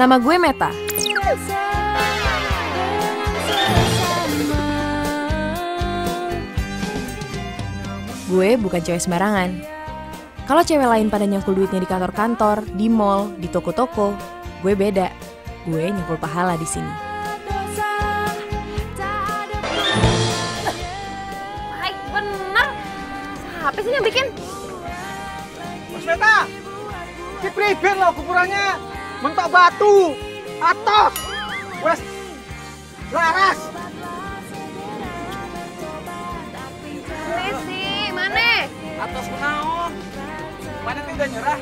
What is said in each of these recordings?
Nama gue Meta. Gue bukan cewek sembarangan. Kalau cewek lain pada nyangkul duitnya di kantor-kantor, di mall, di toko-toko, gue beda. Gue nyangkul pahala di sini. Hai, bener. Siapa sih yang bikin? Mas Meta, ini pribin loh kuburannya. Mentok batu, atos, wes, laras. Ini sih, mana? Atos menaon, mana tinggal nyerah.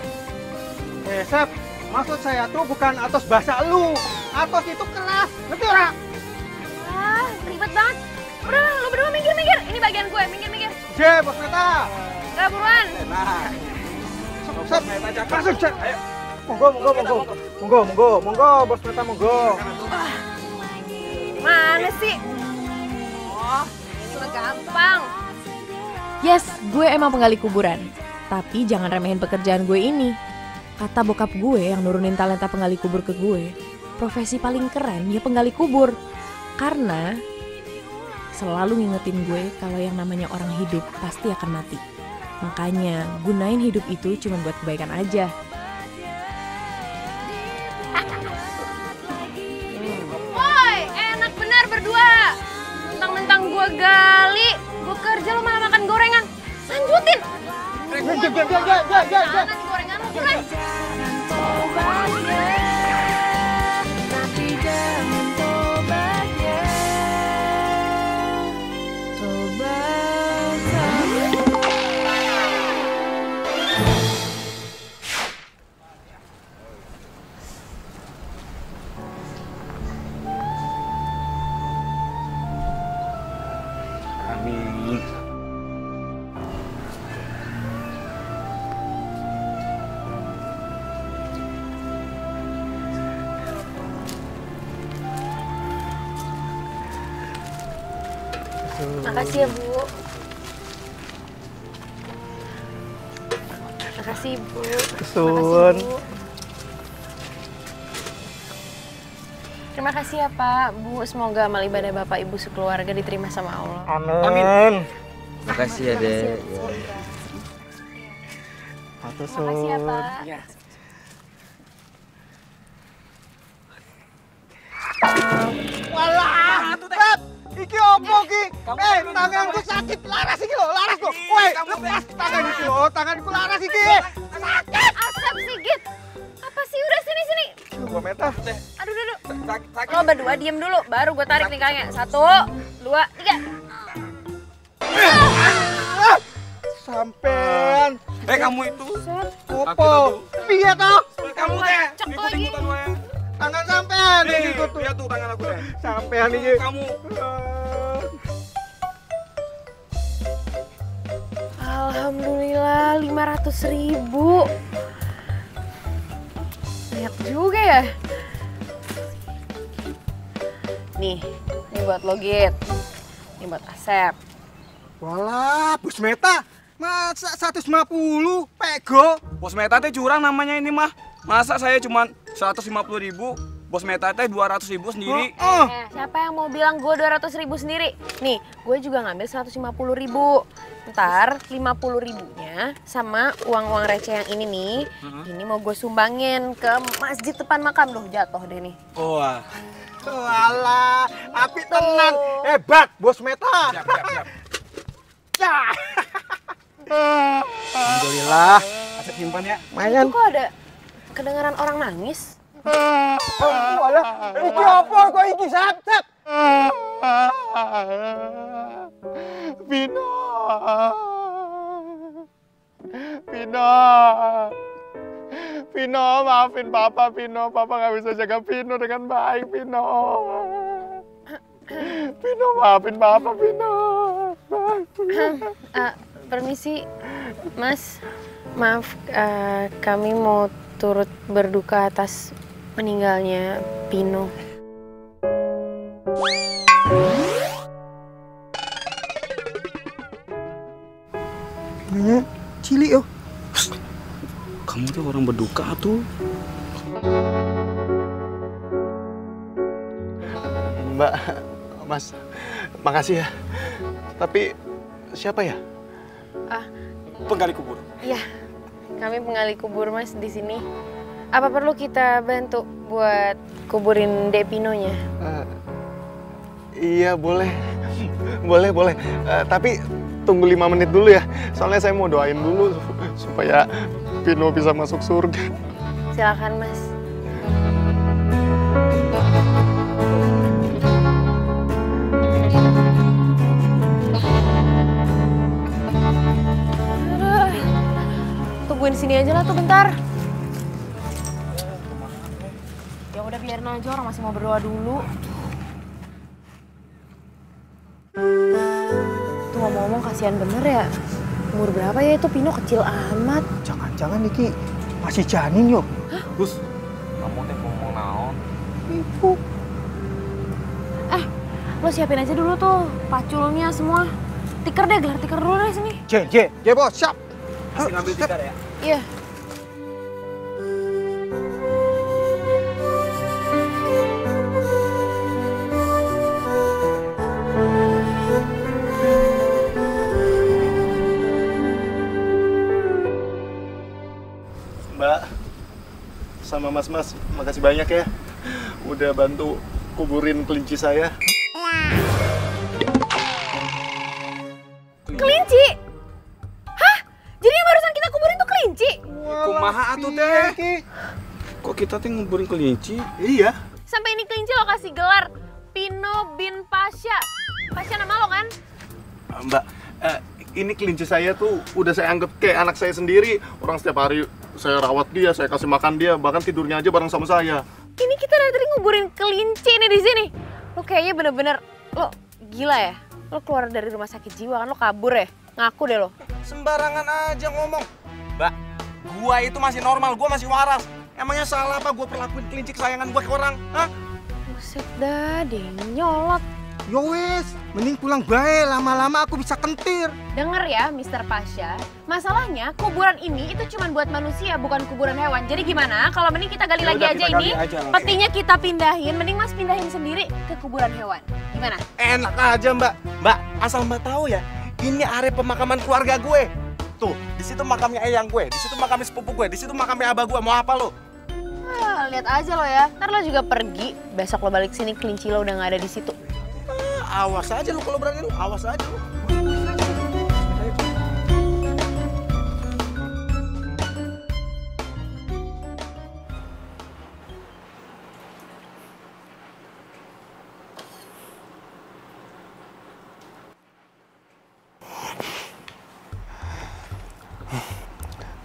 Sep, maksud saya tuh bukan atos bahasa lu. Atos itu keras, ngerti ora? Ah, ribet banget. Udah lah, lu berdua minggir-minggir. Ini bagian gue, minggir-minggir. Sip, Mas Meta. Udah buruan. Nah, Sep, langsung cek. Ayo. Monggo, Bos Meta, monggo. Mana sih? Oh, sudah gampang. Yes, gue emang penggali kuburan. Tapi jangan remehin pekerjaan gue ini. Kata bokap gue yang nurunin talenta penggali kubur ke gue, profesi paling keren ya penggali kubur. Karena selalu ngingetin gue kalau yang namanya orang hidup pasti akan mati. Makanya gunain hidup itu cuma buat kebaikan aja. Woi, enak benar berdua. Mentang-mentang gue gali, gue kerja lo malah makan gorengan. Lanjutin. Mana nih gorengan lo, buruan. Amin. Makasih ya, Bu. Makasih, Bu. Sun. Terima kasih ya, Pak. Bu, semoga amal ibadah Bapak Ibu sekeluarga diterima sama Allah. Amin. Makasih ya, Dek. Terima kasih ya, Pak. Walah, Beb, iki opo ki? Tanganku sakit, laras iki lho, laras kok. Woi, lepas tangan iki lho, tanganku laras iki. Sakit. Asap Sigit. Apa sih? Udah sini. Gua Meta. Aduh. Lo berdua diem dulu, baru gue tarik nih kayaknya. 1, 2, 3. Sampean. Kamu itu. Opo? Piye toh? Kamu teh. Cek lagi. Tangan sampean iki tuh. Lihat tuh tangan aku teh. Sampean iki. Kamu. Alhamdulillah 500.000. Banyak juga ya. Nih, ini buat lo Git. Ini buat Asep. Walah, Bos Meta. Masa 150 pego? Bos Meta teh curang namanya ini mah. Masa saya cuma 150.000, Bos Meta teh 200.000 sendiri. Siapa yang mau bilang gue 200.000 sendiri? Nih, gue juga ngambil 150.000. Ntar 50.000-nya sama uang-uang receh yang ini nih, ini mau gue sumbangin ke masjid depan makam. Loh, jatuh deh nih. Wah. Walah, api tenan. Hebat, Bos Meta. Siap. Ya. Alhamdulillah. Asep simpan ya. Mayan. Itu kok ada kedengaran orang nangis? Walah, iki apa kok iki, Sep? Pino, maafin Papa, Pino. Papa nggak bisa jaga Pino dengan baik, Pino. Pino, maafin Papa, Pino. Permisi, Mas. Maaf, kami mau turut berduka atas meninggalnya Pino. Pinonya cilik yo. Kamu tuh orang berduka tuh. Mbak, Mas, makasih ya. Tapi siapa ya? Penggali kubur. Iya, kami penggali kubur Mas di sini. Apa perlu kita bantu buat kuburin Depinonya? Iya, boleh. Boleh. Tapi tunggu 5 menit dulu ya. Soalnya saya mau doain dulu supaya Pino bisa masuk surga. Silakan Mas. Aduh, tungguin sini aja lah tuh bentar. Ya udah biarin aja, orang masih mau berdoa dulu. Tuh ngomong-ngomong kasihan bener ya. Umur berapa ya itu Pino, kecil amat. Jangan-jangan Niki masih janin yuk. Gus, kamu teh ngomong naon? Ibu. Lo siapin aja dulu tuh paculnya semua. Tikar deh, gelar tikar dulu deh sini. J bos, siap. Masih ngambil tikar ya? Iya. Mbak, sama mas-mas, makasih banyak ya. Udah bantu kuburin kelinci saya. Kelinci? Hah? Jadi yang barusan kita kuburin tuh kelinci? Kumaha atuh teh? Kok kita teh nguburin kelinci? Iya. Sampai ini kelinci lo kasih gelar Pino bin Pasha. Pasha nama lo kan? Mbak, ini kelinci saya tuh udah saya anggap kayak anak saya sendiri. Orang setiap hari saya rawat dia, saya kasih makan dia, bahkan tidurnya aja bareng sama saya. Ini kita dari tadi nguburin kelinci nih di sini. Lo kayaknya bener-bener, lo gila ya? Lo keluar dari rumah sakit jiwa kan, lo kabur ya? Ngaku deh lo. Sembarangan aja ngomong. Mbak, gua itu masih normal, gua masih waras. Emangnya salah apa gua perlakuin kelinci kesayangan gua ke orang? Hah? Buset dah, dia nyolot. Yo wes, mending pulang bae, lama-lama aku bisa kentir. Dengar ya, Mr. Pasha. Masalahnya kuburan ini itu cuma buat manusia, bukan kuburan hewan. Jadi gimana? Kalau mending kita gali lagi aja ini, petinya kita pindahin. Mending Mas pindahin sendiri ke kuburan hewan. Gimana? Enak aja Mbak. Mbak, asal Mbak tahu ya, ini area pemakaman keluarga gue. Tuh, di situ makamnya eyang gue, di situ makamnya sepupu gue, di situ makamnya abah gue. Mau apa lo? Lihat aja lo ya. Ntar lo juga pergi. Besok lo balik sini, kelinci lo udah nggak ada di situ. Awas aja lu kalau berani lu, awas aja lu.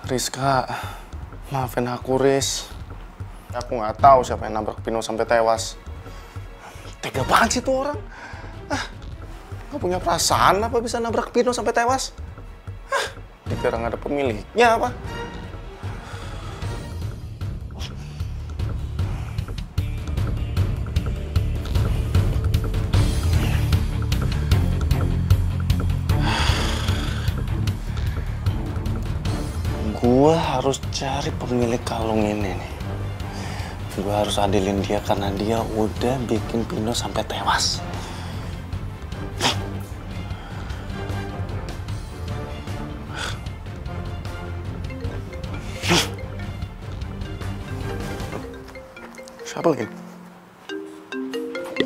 Rizka, maafin aku Riz. Aku nggak tahu siapa yang nabrak Pino sampai tewas. Tega banget sih tuh orang. Nggak punya perasaan apa bisa nabrak Pino sampai tewas? Dikira nggak ada pemiliknya apa? Gua harus cari pemilik kalung ini nih. Gua harus adilin dia karena dia udah bikin Pino sampai tewas. Siapa lagi?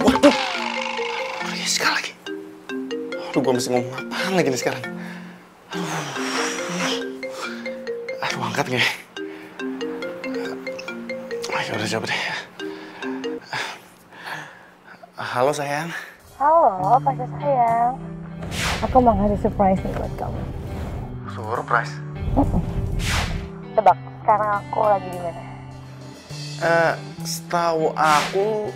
Waduh, Rizka lagi. Aduh, gua mesti ngomong apaan lagi nih sekarang? Aduh, angkat nggak ya? Ayo udah coba deh. Halo sayang. Halo, Pasha sayang. Aku mau ngasih surprise nih buat kamu. Surprise? Tebak, sekarang aku lagi di mana? Setahu aku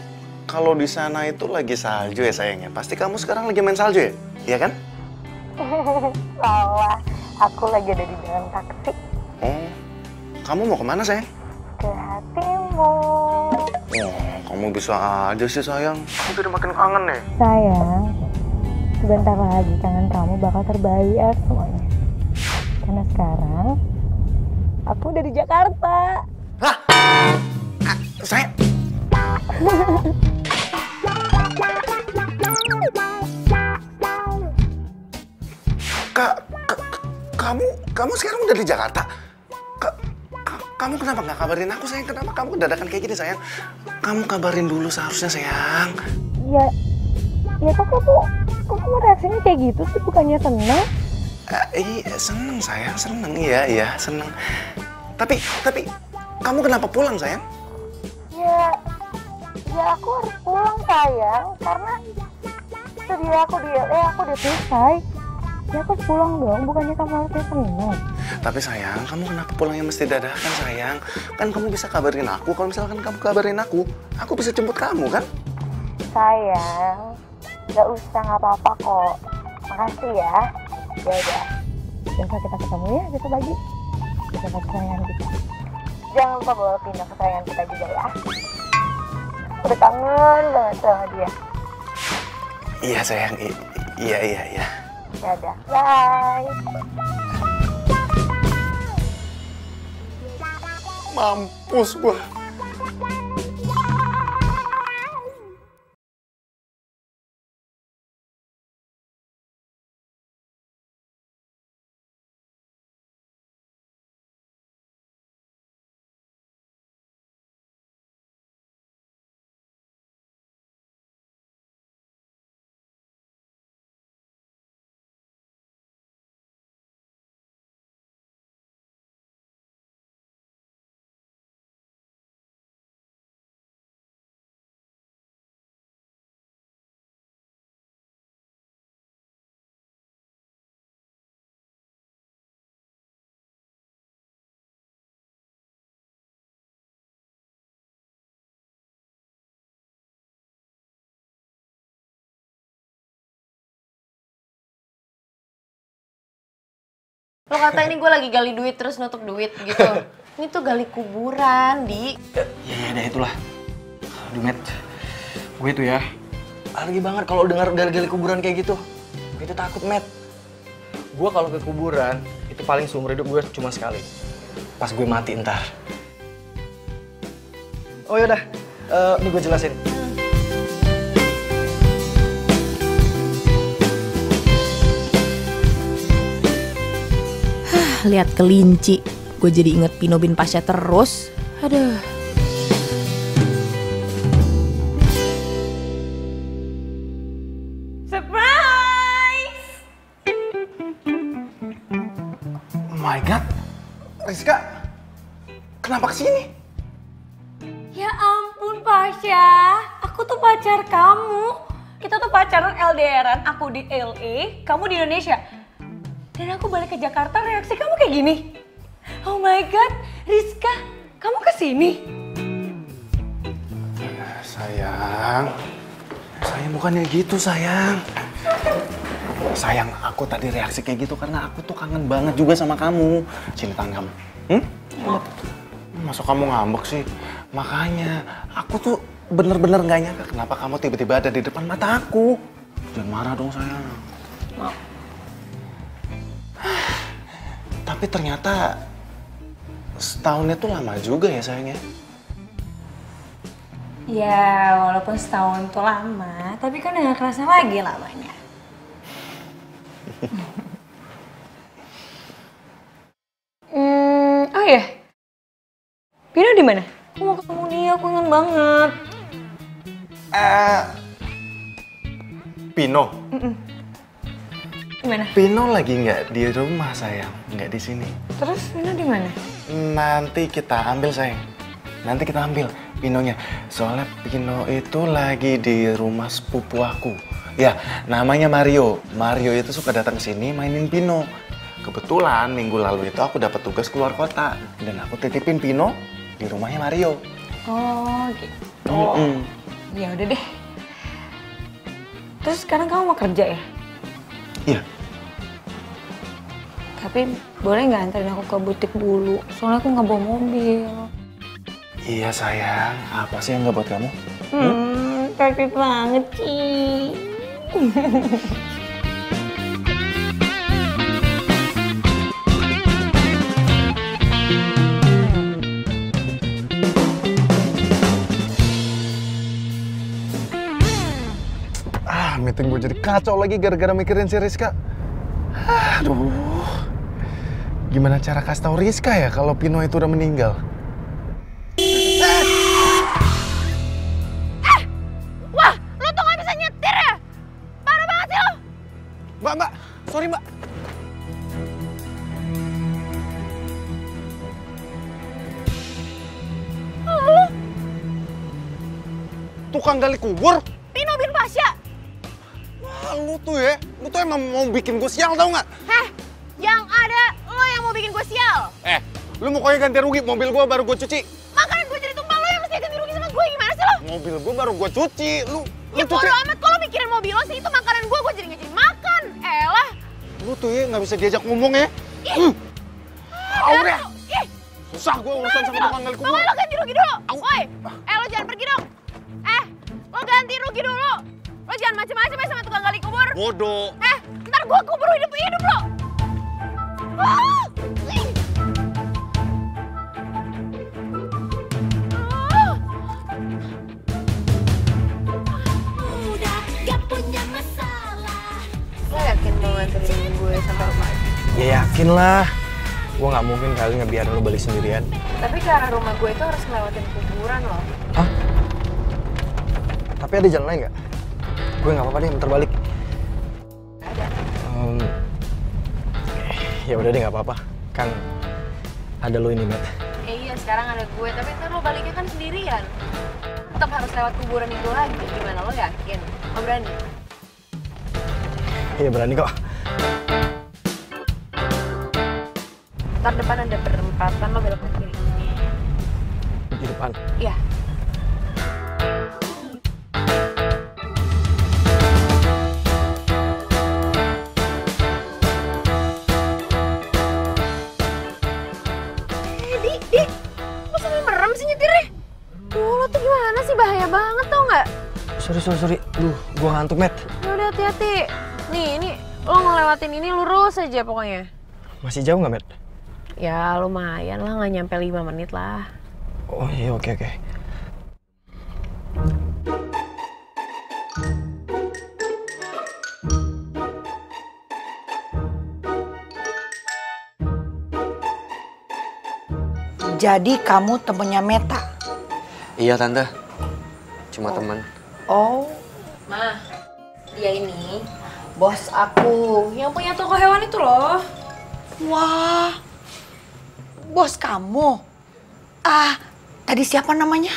kalau di sana itu lagi salju ya sayangnya. Pasti kamu sekarang lagi main salju ya? Iya kan? Salah, aku lagi ada di dalam taksi. Oh, kamu mau kemana sayang? Ke hatimu. Oh, kamu bisa aja sih sayang. Aku jadi makin kangen nih. Sayang, sebentar lagi kangen kamu bakal terbayar semuanya. Karena sekarang aku udah di Jakarta. Hah? Sayang? kamu sekarang udah di Jakarta. Kamu kenapa nggak kabarin aku, sayang? Kenapa kamu dadakan kayak gini, sayang? Kamu kabarin dulu seharusnya, sayang. Ya kok kamu reaksinya kayak gitu sih, bukannya seneng? Iya, seneng, sayang, seneng. Iya, seneng. Tapi, kamu kenapa pulang, sayang? Ya aku harus pulang, sayang, karena studi aku di LA aku udah selesai. Ya aku harus pulang dong, bukannya kamu harusnya seneng. Tapi sayang, kamu kenapa pulangnya mesti dadakan, sayang? Kan kamu bisa kabarin aku, kalau misalkan kamu kabarin aku bisa jemput kamu, kan? Sayang, gak usah, gak apa-apa kok. Makasih ya. Ya udah, besok kita ketemu ya, besok pagi. Kita kesayangan kita. Jangan lupa bawa pindah kesayangan kita juga ya. Udah kangen banget sama dia. Iya, sayang. Iya. Ya udah, bye. Mampus gua. Lo kata ini gue lagi gali duit terus nutup duit gitu. Ini tuh gali kuburan, Di. Ya itulah. Aduh, Met. Gue tuh ya, alergi banget kalau dengar gali-gali kuburan kayak gitu. Gue itu takut, Met. Gue kalau ke kuburan, itu paling seumur hidup gue cuma sekali. Pas gue mati ntar. Oh yaudah, ini gue jelasin. Lihat kelinci, gue jadi inget Pino bin Pasha terus. Aduh. Surprise! Oh my God, Rizka, kenapa kesini? Ya ampun, Pasha. Aku tuh pacar kamu. Kita tuh pacaran LDRan, aku di LA, kamu di Indonesia. Dan aku balik ke Jakarta, reaksi kamu kayak gini. Oh my God, Rizka, kamu kesini? Sayang, bukannya gitu, sayang. Sayang, aku tadi reaksi kayak gitu karena aku tuh kangen banget juga sama kamu. Sini tangan kamu. Masuk kamu ngambek sih? Makanya, aku tuh bener-bener gak nyangka kenapa kamu tiba-tiba ada di depan mata aku. Jangan marah dong, sayang. Maaf. Tapi ternyata setahun itu lama juga ya, sayangnya. Ya, walaupun setahun tuh lama, tapi kan udah gak kerasa lagi lamanya. Oh ya, Pino di mana? Aku mau ketemu dia, aku kangen banget. Pino. Gimana? Pino lagi nggak di rumah, sayang, nggak di sini. Terus Pino di mana? Nanti kita ambil, sayang. Nanti kita ambil Pinonya. Soalnya Pino itu lagi di rumah sepupu aku. Ya, namanya Mario. Mario itu suka datang ke sini mainin Pino. Kebetulan minggu lalu itu aku dapat tugas keluar kota dan aku titipin Pino di rumahnya Mario. Oh, gitu. Ya udah deh. Terus sekarang kamu mau kerja ya? Iya. Tapi boleh nggak anterin aku ke butik dulu? Soalnya aku nggak bawa mobil. Iya, sayang. Apa sih yang nggak buat kamu? Sakit banget sih. Meeting gue jadi kacau lagi gara-gara mikirin si Rizka. Aduh. Gimana cara kasih tahu Rizka ya kalau Pino itu udah meninggal? Wah, lu tuh gak bisa nyetir ya? Parah banget sih lu. Mbak, sorry mbak. Lu, Tukang gali kubur? Pino bin Pasya. Wah, lu tuh emang mau bikin gue sial tau nggak? Heh, yang ada lo yang mau bikin gue sial. Lu pokoknya ganti rugi, mobil gue baru gue cuci. Makanya gue jadi tumpang, lo yang mesti ganti rugi sama gue. Gimana sih lo? Mobil gue baru gue cuci, lu Ya cuci. bodo amat, kalau mikirin mobil lo sih, itu makanan gue jadi nggak jadi makan. Elah. Lu tuh ya nggak bisa diajak ngomong ya. Aurel. Ih, Susah gue urusan sama tukang gali kubur. makanya lo ganti rugi dulu. Woi, lo jangan pergi dong. Lo ganti rugi dulu. Lo jangan macem-macem ya sama tukang gali kubur. Bodoh. Ntar gue kubur hidup lo. Ah, ih. Ah. Lo yakin mau nganterin gue sampai rumah? Ya yakin lah. Gue nggak mungkin kali ngebiarin lo balik sendirian. Tapi ke arah rumah gue itu harus ngelewatin kuburan loh. Hah? Tapi ada jalan lain nggak? Gue nggak apa-apa deh, bentar balik. Ada. Ya udah deh, nggak apa-apa. Kan ada lo ini, Matt. Iya, sekarang ada gue, tapi ntar lo baliknya kan sendirian. Tetap harus lewat kuburan itu lagi. Gimana, lo yakin? Lo berani? Iya berani kok. Ntar depan ada perempatan, lo belok ke kiri. Di depan. Iya. Di, lo sambil merem sih nyetirnya? Lo tuh gimana sih? Bahaya banget tau nggak? Sorry. Gue ngantuk, Matt. Ya udah hati-hati. Nih, ini lo ngelewatin ini lurus aja pokoknya. Masih jauh nggak, Matt? Ya lumayan lah, nggak nyampe 5 menit lah. Oh iya, oke. Jadi kamu temennya Meta? Iya, Tante. Cuma teman. Oh, Ma, dia ini bos aku yang punya toko hewan itu loh. wah. Bos kamu? Tadi siapa namanya?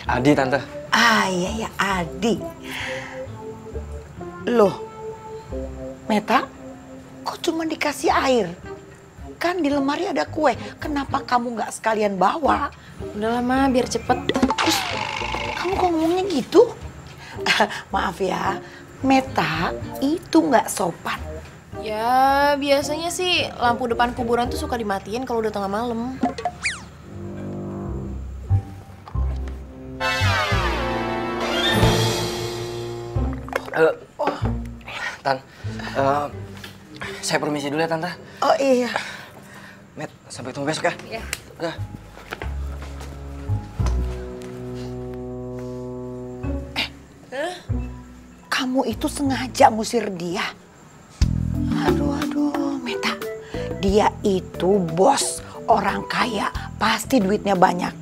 Adi, Tante. Iya, Adi. Loh, Meta, kok cuma dikasih air? Kan di lemari ada kue, kenapa kamu nggak sekalian bawa? Udah lama biar cepet. Terus, kamu kok ngomongnya gitu? Maaf ya, Meta itu nggak sopan. Ya biasanya sih lampu depan kuburan tuh suka dimatiin kalau udah tengah malam. Tan, saya permisi dulu ya, Tante. Oh iya. Matt, sampai ketemu besok ya. Iya. Udah. Kamu itu sengaja ngusir dia? Aduh, Meta. Dia itu bos, orang kaya, pasti duitnya banyak.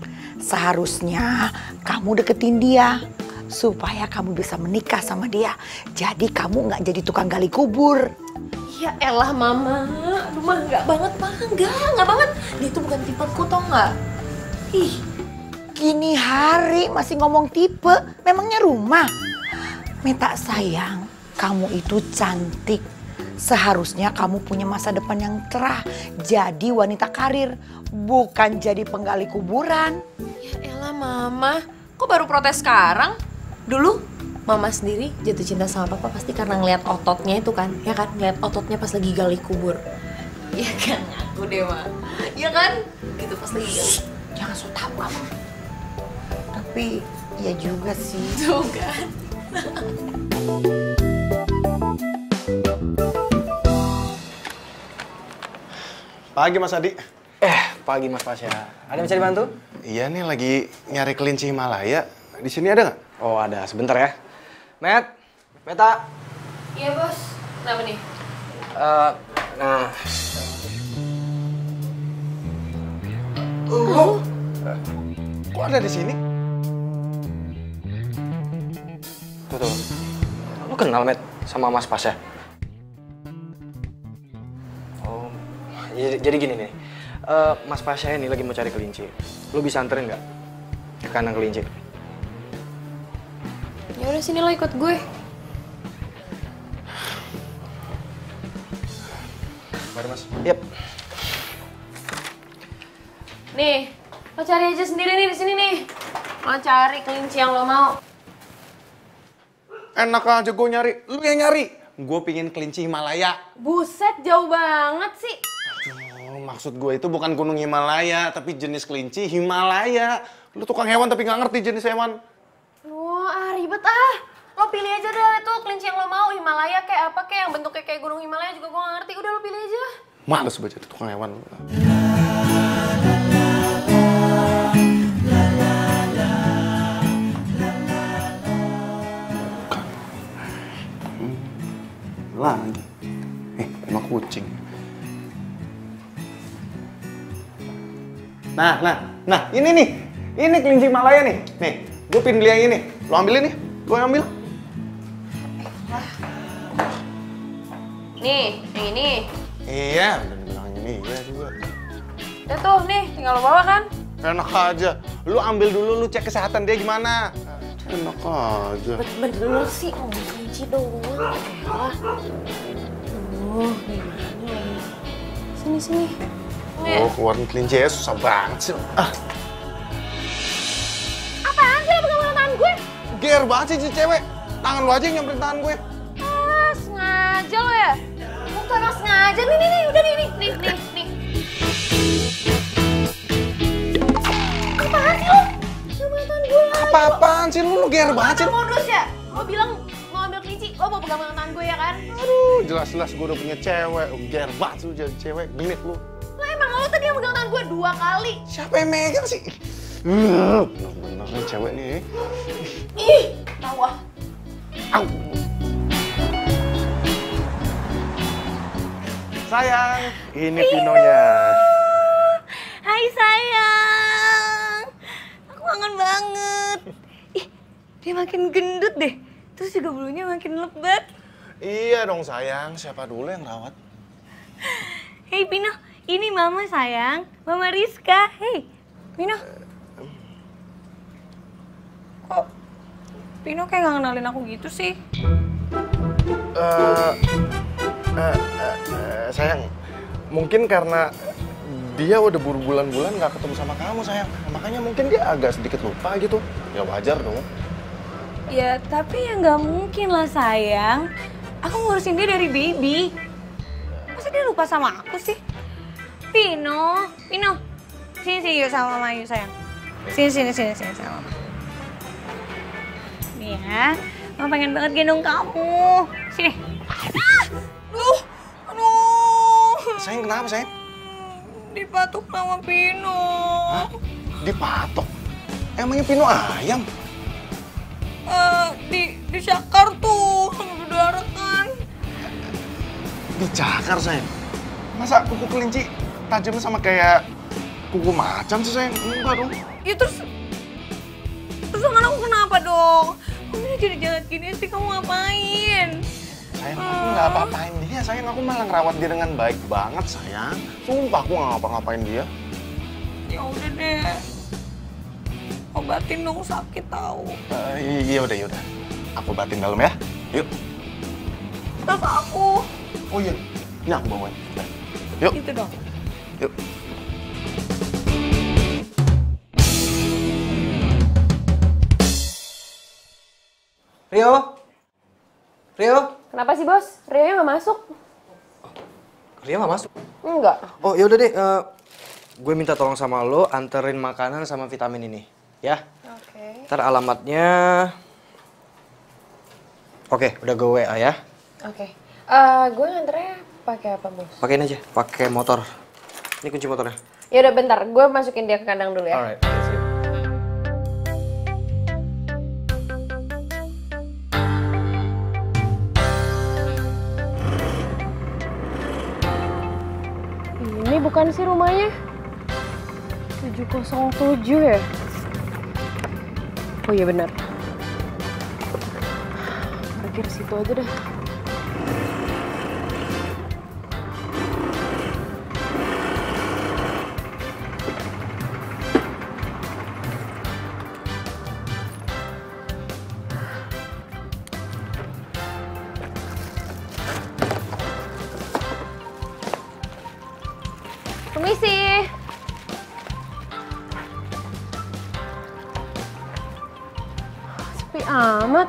Seharusnya kamu deketin dia supaya kamu bisa menikah sama dia. Jadi kamu nggak jadi tukang gali kubur. Ya elah mama, aduh mah nggak banget mah, nggak banget. Dia itu bukan tipeku tau nggak? Ih, Gini hari masih ngomong tipe, memangnya rumah. Meta sayang, kamu itu cantik. Seharusnya kamu punya masa depan yang cerah. Jadi wanita karir, bukan jadi penggali kuburan. ya elah mama, kok baru protes sekarang? Dulu mama sendiri jatuh cinta sama papa pasti karena ngeliat ototnya itu kan, ya kan? Ngeliat ototnya pas lagi gali kubur. Ya kan, aku deh mah. Ya kan? Gitu pas lagi gali. Jangan so tau kamu. Tapi ya juga sih. Tuh kan. Pagi Mas Adi. Pagi Mas Pasya. Ada yang bisa dibantu? Iya nih lagi nyari kelinci Himalaya. Di sini ada nggak? Oh ada, sebentar ya. Matt, Meta. Iya bos, kenapa nih? Nah. Kok ada di sini? Tuh. Lu kenal, Met, sama Mas Pasha? Oh, jadi gini nih. Mas Pasha ini lagi mau cari kelinci. Lu bisa anterin nggak ke kandang kelinci? Ya udah sini lo ikut gue. Mari, Mas. Yap. Nih, lo cari aja sendiri nih di sini nih. Lo cari kelinci yang lo mau. Enak aja gue nyari. Lu yang nyari. Gue pingin kelinci Himalaya. Buset, jauh banget sih. Oh, maksud gue itu bukan gunung Himalaya, tapi jenis kelinci Himalaya. Lu tukang hewan tapi nggak ngerti jenis hewan. Ribet ah. Lo pilih aja deh itu kelinci yang lo mau. Himalaya kayak apa kayak yang bentuknya kayak gunung Himalaya juga gue gak ngerti. Udah lo pilih aja. Males baca itu tukang hewan. Lagi. Emang kucing. Nah, ini nih. Ini kelinci Himalaya nih. Nih, gue pin beli yang ini. Lo ambilin nih. Gue ambil. Nih, yang ini. Iya, udah dibilang ini iya juga. Udah tuh, nih, tinggal lo bawa kan? Enak aja. Lu ambil dulu, lu cek kesehatan dia gimana. Enak aja. Bener sih, kelinci doang. Elah. Sini. Oh, keluarin kelinci ya susah banget sih. Apaan sih lo pegang tangan gue? Ger banget sih si cewek. Tangan lu aja yang nyamperin tangan gue. Sengaja lo ya? Bukan emang sengaja. Nih, udah nih. Apaan sih lo? Nyamperin tangan gue lagi. Apa-apaan sih lu ger banget sih. Modus ya? Lo bilang mau ambil kelinci, lo mau pegang tangan gue ya kan? Aduh, jelas-jelas gue udah punya cewek. Ger banget lu jadi cewek, genit lu. Lah emang lo tadi yang pegang tangan gue 2 kali. Siapa yang megang sih? Bener-bener nih cewek nih. Ih, tahu ah. Au. Sayang, ini Pinonya. Hai sayang, aku kangen banget. Ih, dia makin gendut deh. Terus juga bulunya makin lebat. Iya dong sayang, siapa dulu yang rawat? Hei Pino, ini mama sayang, Mama Rizka. Hei, Pino. Kok Pino kayak gak kenalin aku gitu sih? Sayang, mungkin karena dia udah berbulan-bulan gak ketemu sama kamu sayang. Makanya mungkin dia agak sedikit lupa gitu. Ya wajar dong. Ya, tapi ya nggak mungkin lah sayang. Aku ngurusin dia dari baby. Masa dia lupa sama aku sih? Pino. Sini yuk sama mama yuk sayang. Sini sama mama. Nih ya, mama pengen banget gendong kamu. Sini. Aduh. Sayang kenapa sayang? Dipatok sama Pino. Hah? Dipatok? Emangnya Pino ayam? Dicakar tuh, sampai berdarah kan. Dicakar sayang? Masa kuku kelinci tajam sama kayak kuku macan sih sayang? Enggak dong. Ya terus tangan aku kenapa dong? Kamu jadi jalan gini sih, kamu ngapain? Sayang, aku nggak apa-apain dia sayang. Aku malah ngerawat dia dengan baik banget sayang. Sumpah aku nggak ngapa-ngapain dia. Ya udah deh. Obatin dong, sakit tahu. Iya udah. Aku obatin dalam ya. Yuk. Terus aku. Oh iya. Ini aku bawain. Yuk. Gitu dong. Yuk. Rio. Kenapa sih bos? Rio nggak masuk? Rio nggak masuk? Enggak. Oh yaudah deh, gue minta tolong sama lo anterin makanan sama vitamin ini, ya? Oke. Ntar alamatnya... Oke, udah gue WA ya. Oke. Gue nganternya pakai apa bos? Pakein aja, pakai motor. Ini kunci motornya. Ya udah bentar, gue masukin dia ke kandang dulu ya. Alright. Ini bukan sih rumahnya? 707 ya? Oh iya benar. Parkir situ aja deh. Permisi. Sepi amat.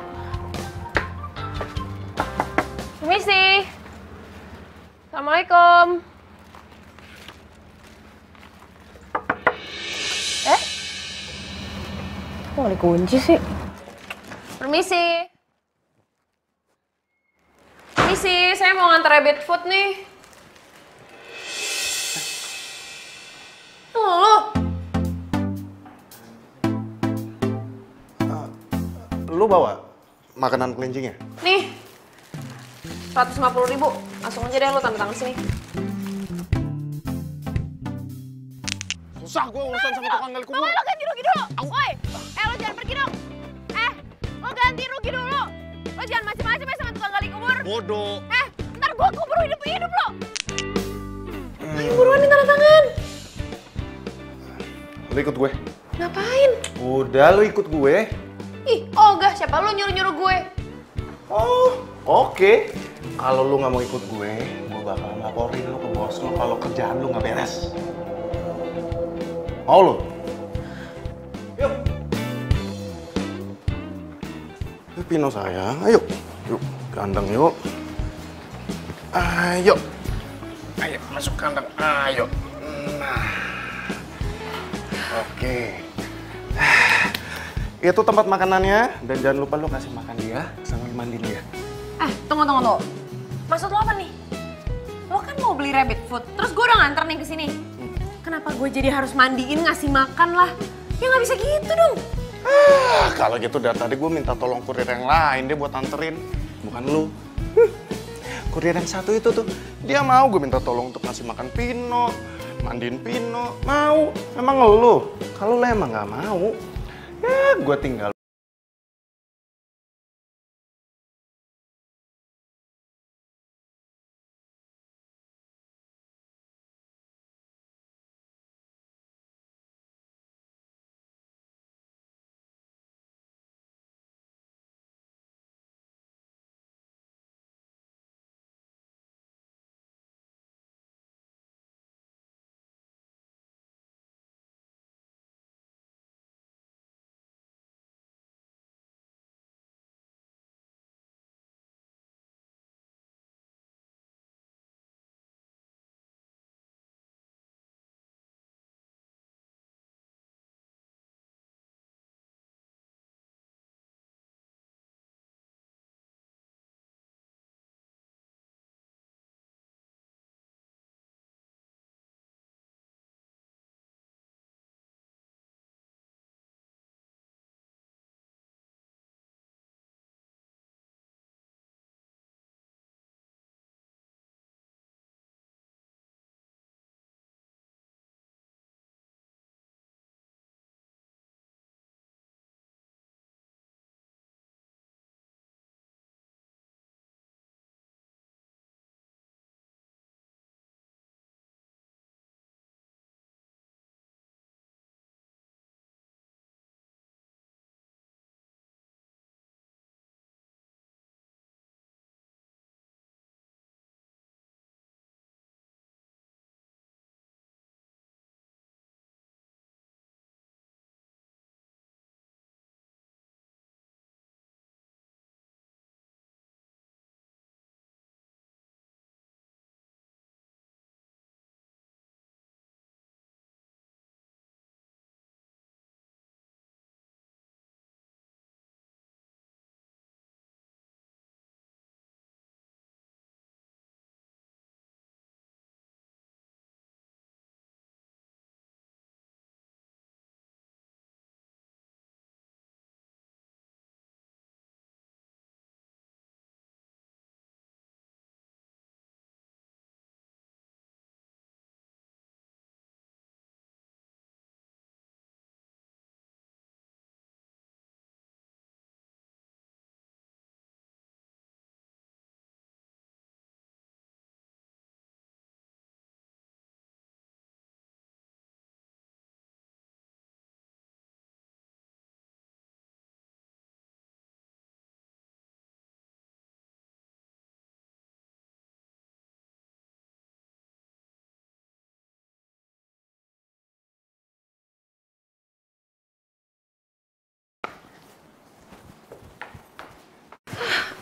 Permisi. Assalamualaikum. Kok nggak dikunci sih? Permisi. Permisi, saya mau nganter rabbit food nih. Lu bawa makanan kelincingnya? Nih, 150.000. Langsung aja deh lu tanda tangan sini. Susah gue urusan sama tukang gali kubur. Lo ganti rugi dulu. Woi, lo jangan pergi dong. Lo ganti rugi dulu. Lo jangan macem-macem ya sama tukang gali kubur. Bodoh. Ntar gua kubur hidup lo. Ayo buruan nih tanda tangan. Lu ikut gue. Ngapain? Udah, lu ikut gue. Ih, ogah, siapa lu nyuruh-nyuruh gue? Oh, oke. Kalau lu nggak mau ikut gue bakal laporin lu ke bos lu kalau kerjaan lu nggak beres. Mau lu? Yuk. Yuk, Pino sayang, ayo. Yuk, kandang yuk. Ayo. Ayo, masuk kandang, ayo. Nah. Oke. Itu tempat makanannya, dan jangan lupa lo kasih makan dia sambil mandiin dia. Tunggu. Maksud lo apa nih? Lo kan mau beli rabbit food, terus gue udah nganter nih ke sini. Kenapa gue jadi harus mandiin, ngasih makan lah? Ya nggak bisa gitu dong. Kalau gitu dari tadi gue minta tolong kurir yang lain dia buat anterin, bukan lu. Kurir yang satu itu tuh, dia mau gue minta tolong untuk ngasih makan Pino, mandiin Pino, mau. Emang lu? Kalau lu emang nggak mau, ya gue tinggal.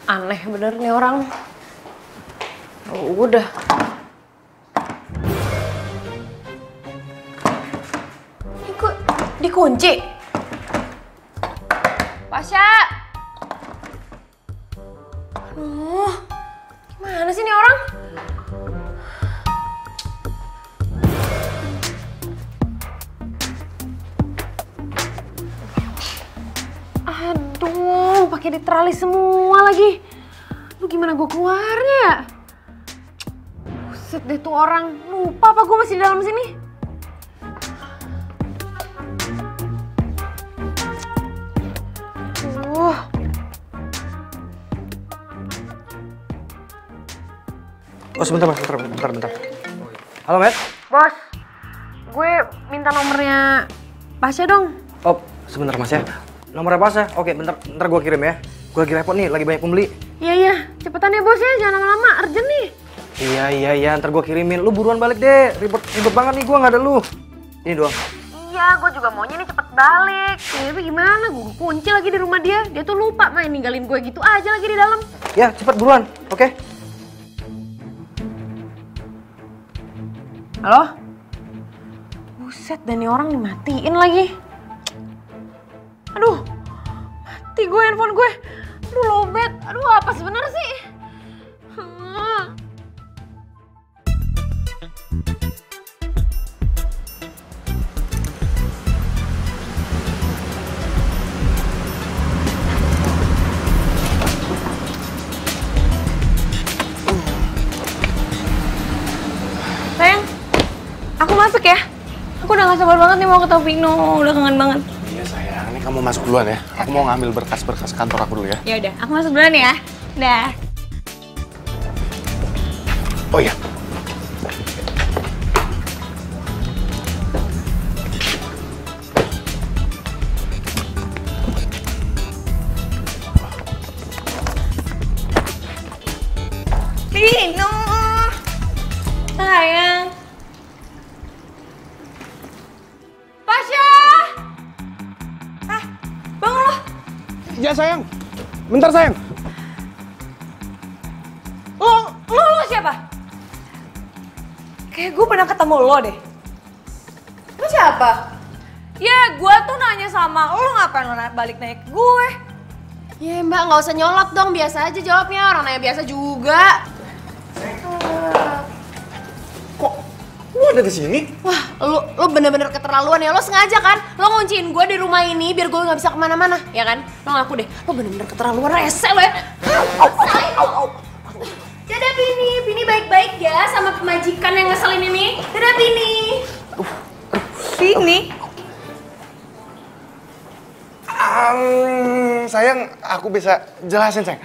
Aneh bener nih orang. Oh, udah. Dikunci. Pasha. Aduh, gimana sih nih orang? Aduh, pakai diteralis semua lagi. Lu gimana gue keluarnya ya? Buset deh tuh orang. Lupa apa gue masih di dalam sini? Oh sebentar mas, bentar. Halo Matt? Bos, gue minta nomornya Pasha dong. Oh sebentar mas ya. Nomornya Pasha? Oke, bentar gue kirim ya. Gue lagi repot nih, lagi banyak pembeli. Iya, cepetan ya bos ya, jangan lama-lama, urgent nih. Iya, ntar gue kirimin. Lu buruan balik deh, ribet banget nih gue nggak ada lu. Ini doang. Iya, gue juga maunya nih cepet balik. Tapi gimana, gue kunci lagi di rumah dia. Dia tuh lupa main ninggalin gue gitu aja lagi di dalam. Ya, cepet buruan, oke? Halo? Buset, dan nih orang dimatiin lagi. Aduh, mati gue handphone gue. Aduh, lowbat. Aduh, apa sebenarnya sih? Sayang, aku masuk ya. Aku udah gak sabar banget nih mau ketemu Vino, udah kangen banget. Iya sayang, ini kamu masuk duluan ya. Aku mau ngambil berkas-berkas kantor aku dulu ya. Ya udah, aku masuk duluan ya. Dah. Oh iya. Vino, sayang. Pasha! Bangun lo. Ya sayang. Bentar sayang. Lo siapa? Kayak gue pernah ketemu lo deh. Lo siapa? Ya, gue tuh nanya sama lo, ngapain lo balik nanya ke gue? Ya mbak, nggak usah nyolot dong, biasa aja jawabnya, orang nanya biasa juga. Kok lu ada di sini? Wah, lu bener-bener keterlaluan ya, lo sengaja kan? Lo ngunciin gue di rumah ini biar gue nggak bisa kemana-mana, ya kan? Lo ngaku deh, lo bener-bener keterlaluan, rese lo ya. Dadah Bini baik-baik ya sama pemajikan yang ngeselin ini. Dadah Bini. Bini? Sayang, aku bisa jelasin sayang.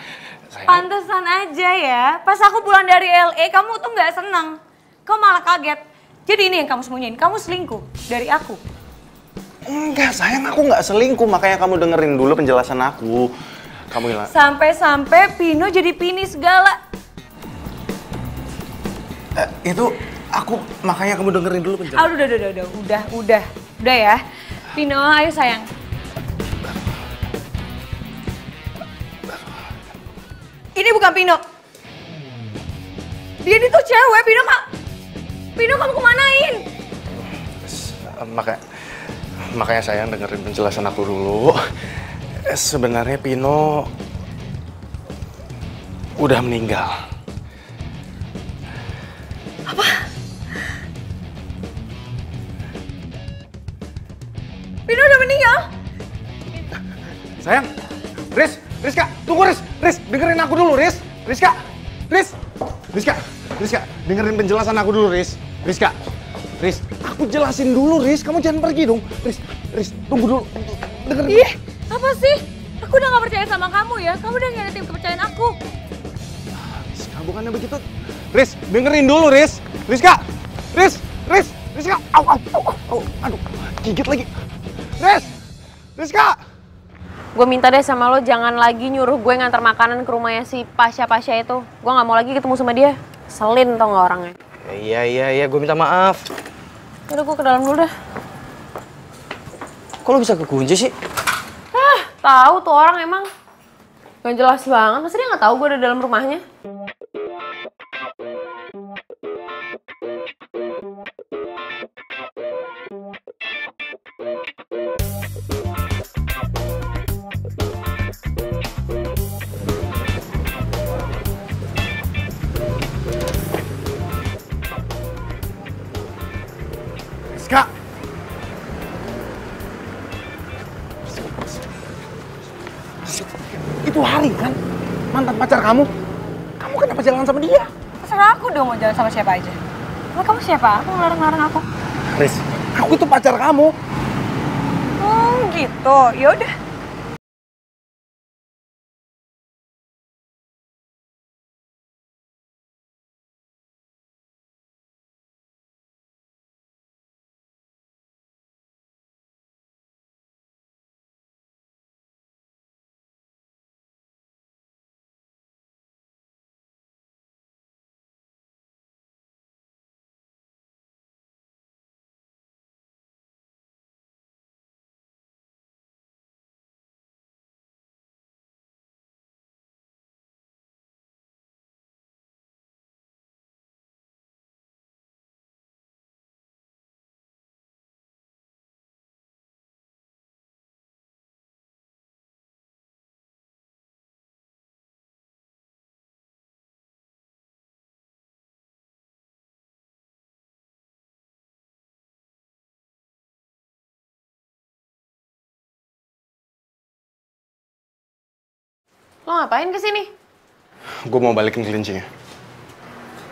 Pantesan aja ya, pas aku pulang dari LA kamu tuh nggak seneng. Kamu malah kaget. Jadi ini yang kamu sembunyiin, kamu selingkuh dari aku. Enggak sayang, aku nggak selingkuh, makanya kamu dengerin dulu penjelasan aku. Kamu hilang. Sampai-sampai Pino jadi Pini segala. Itu aku, makanya kamu dengerin dulu penjelasan. Udah ya. Pino, ayo sayang. Ini bukan Pino. Dia itu cewek, Pino kamu kemanain? Makanya sayang dengerin penjelasan aku dulu. Sebenarnya Pino udah meninggal. Apa? Pino udah meninggal? Sayang, Rizka, tunggu Riz, dengerin aku dulu Rizka, dengerin penjelasan aku dulu Rizka, aku jelasin dulu kamu jangan pergi dong, Riz, tunggu dulu, dengerin. Ih, apa sih? Aku udah gak percaya sama kamu ya, kamu udah ngianatin kepercayaan aku. Rizka, bukannya begitu, Riz, dengerin dulu Rizka, au, aduh, gigit lagi, Rizka. Gue minta deh sama lo jangan lagi nyuruh gue ngantar makanan ke rumahnya si Pasha itu. Gue nggak mau lagi ketemu sama dia. Selin tau nggak orangnya. Iya, gue minta maaf. Udah gue ke dalam dulu dah. Kok lo bisa kekunci sih? Tahu tuh orang emang. Gak jelas banget, masa dia gak tahu gue ada dalam rumahnya? Kak! Itu Hari kan? Mantan pacar kamu. Kamu kenapa jalan sama dia? Terserah aku dong mau jalan sama siapa aja. Lah kamu siapa? Aku ngelarang-larang aku. Riz, aku itu pacar kamu. Gitu. Ya udah. Lo ngapain kesini? Gue mau balikin kelincinya.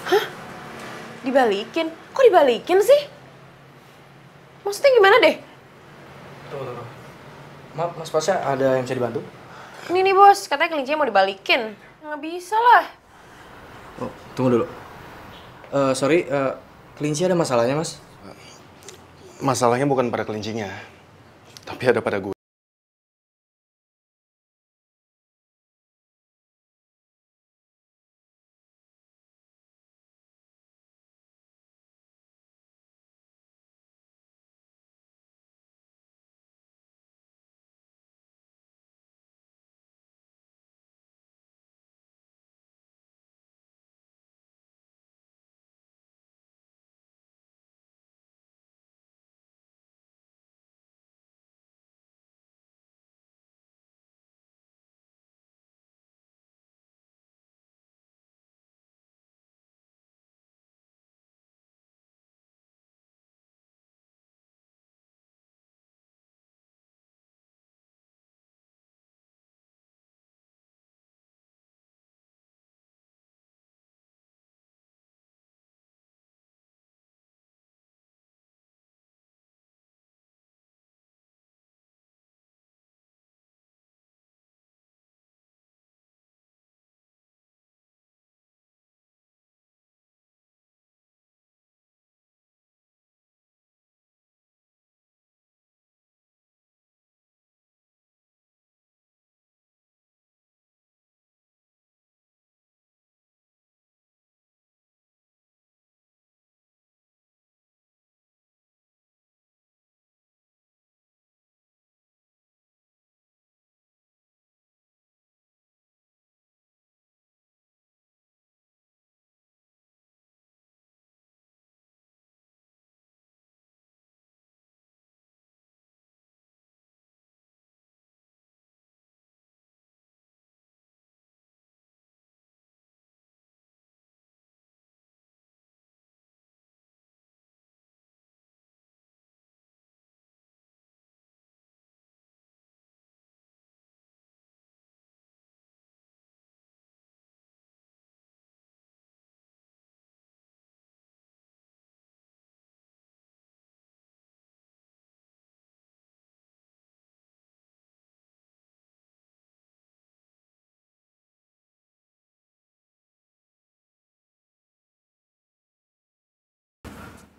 Hah? Dibalikin? Kok dibalikin sih? Maksudnya gimana deh? Tunggu. Maaf, Mas Pasha, ada yang bisa dibantu? Ini nih bos, katanya kelincinya mau dibalikin. Nggak bisa lah. Oh, tunggu dulu. Sorry, kelinci ada masalahnya, Mas? Masalahnya bukan pada kelincinya, tapi ada pada gue.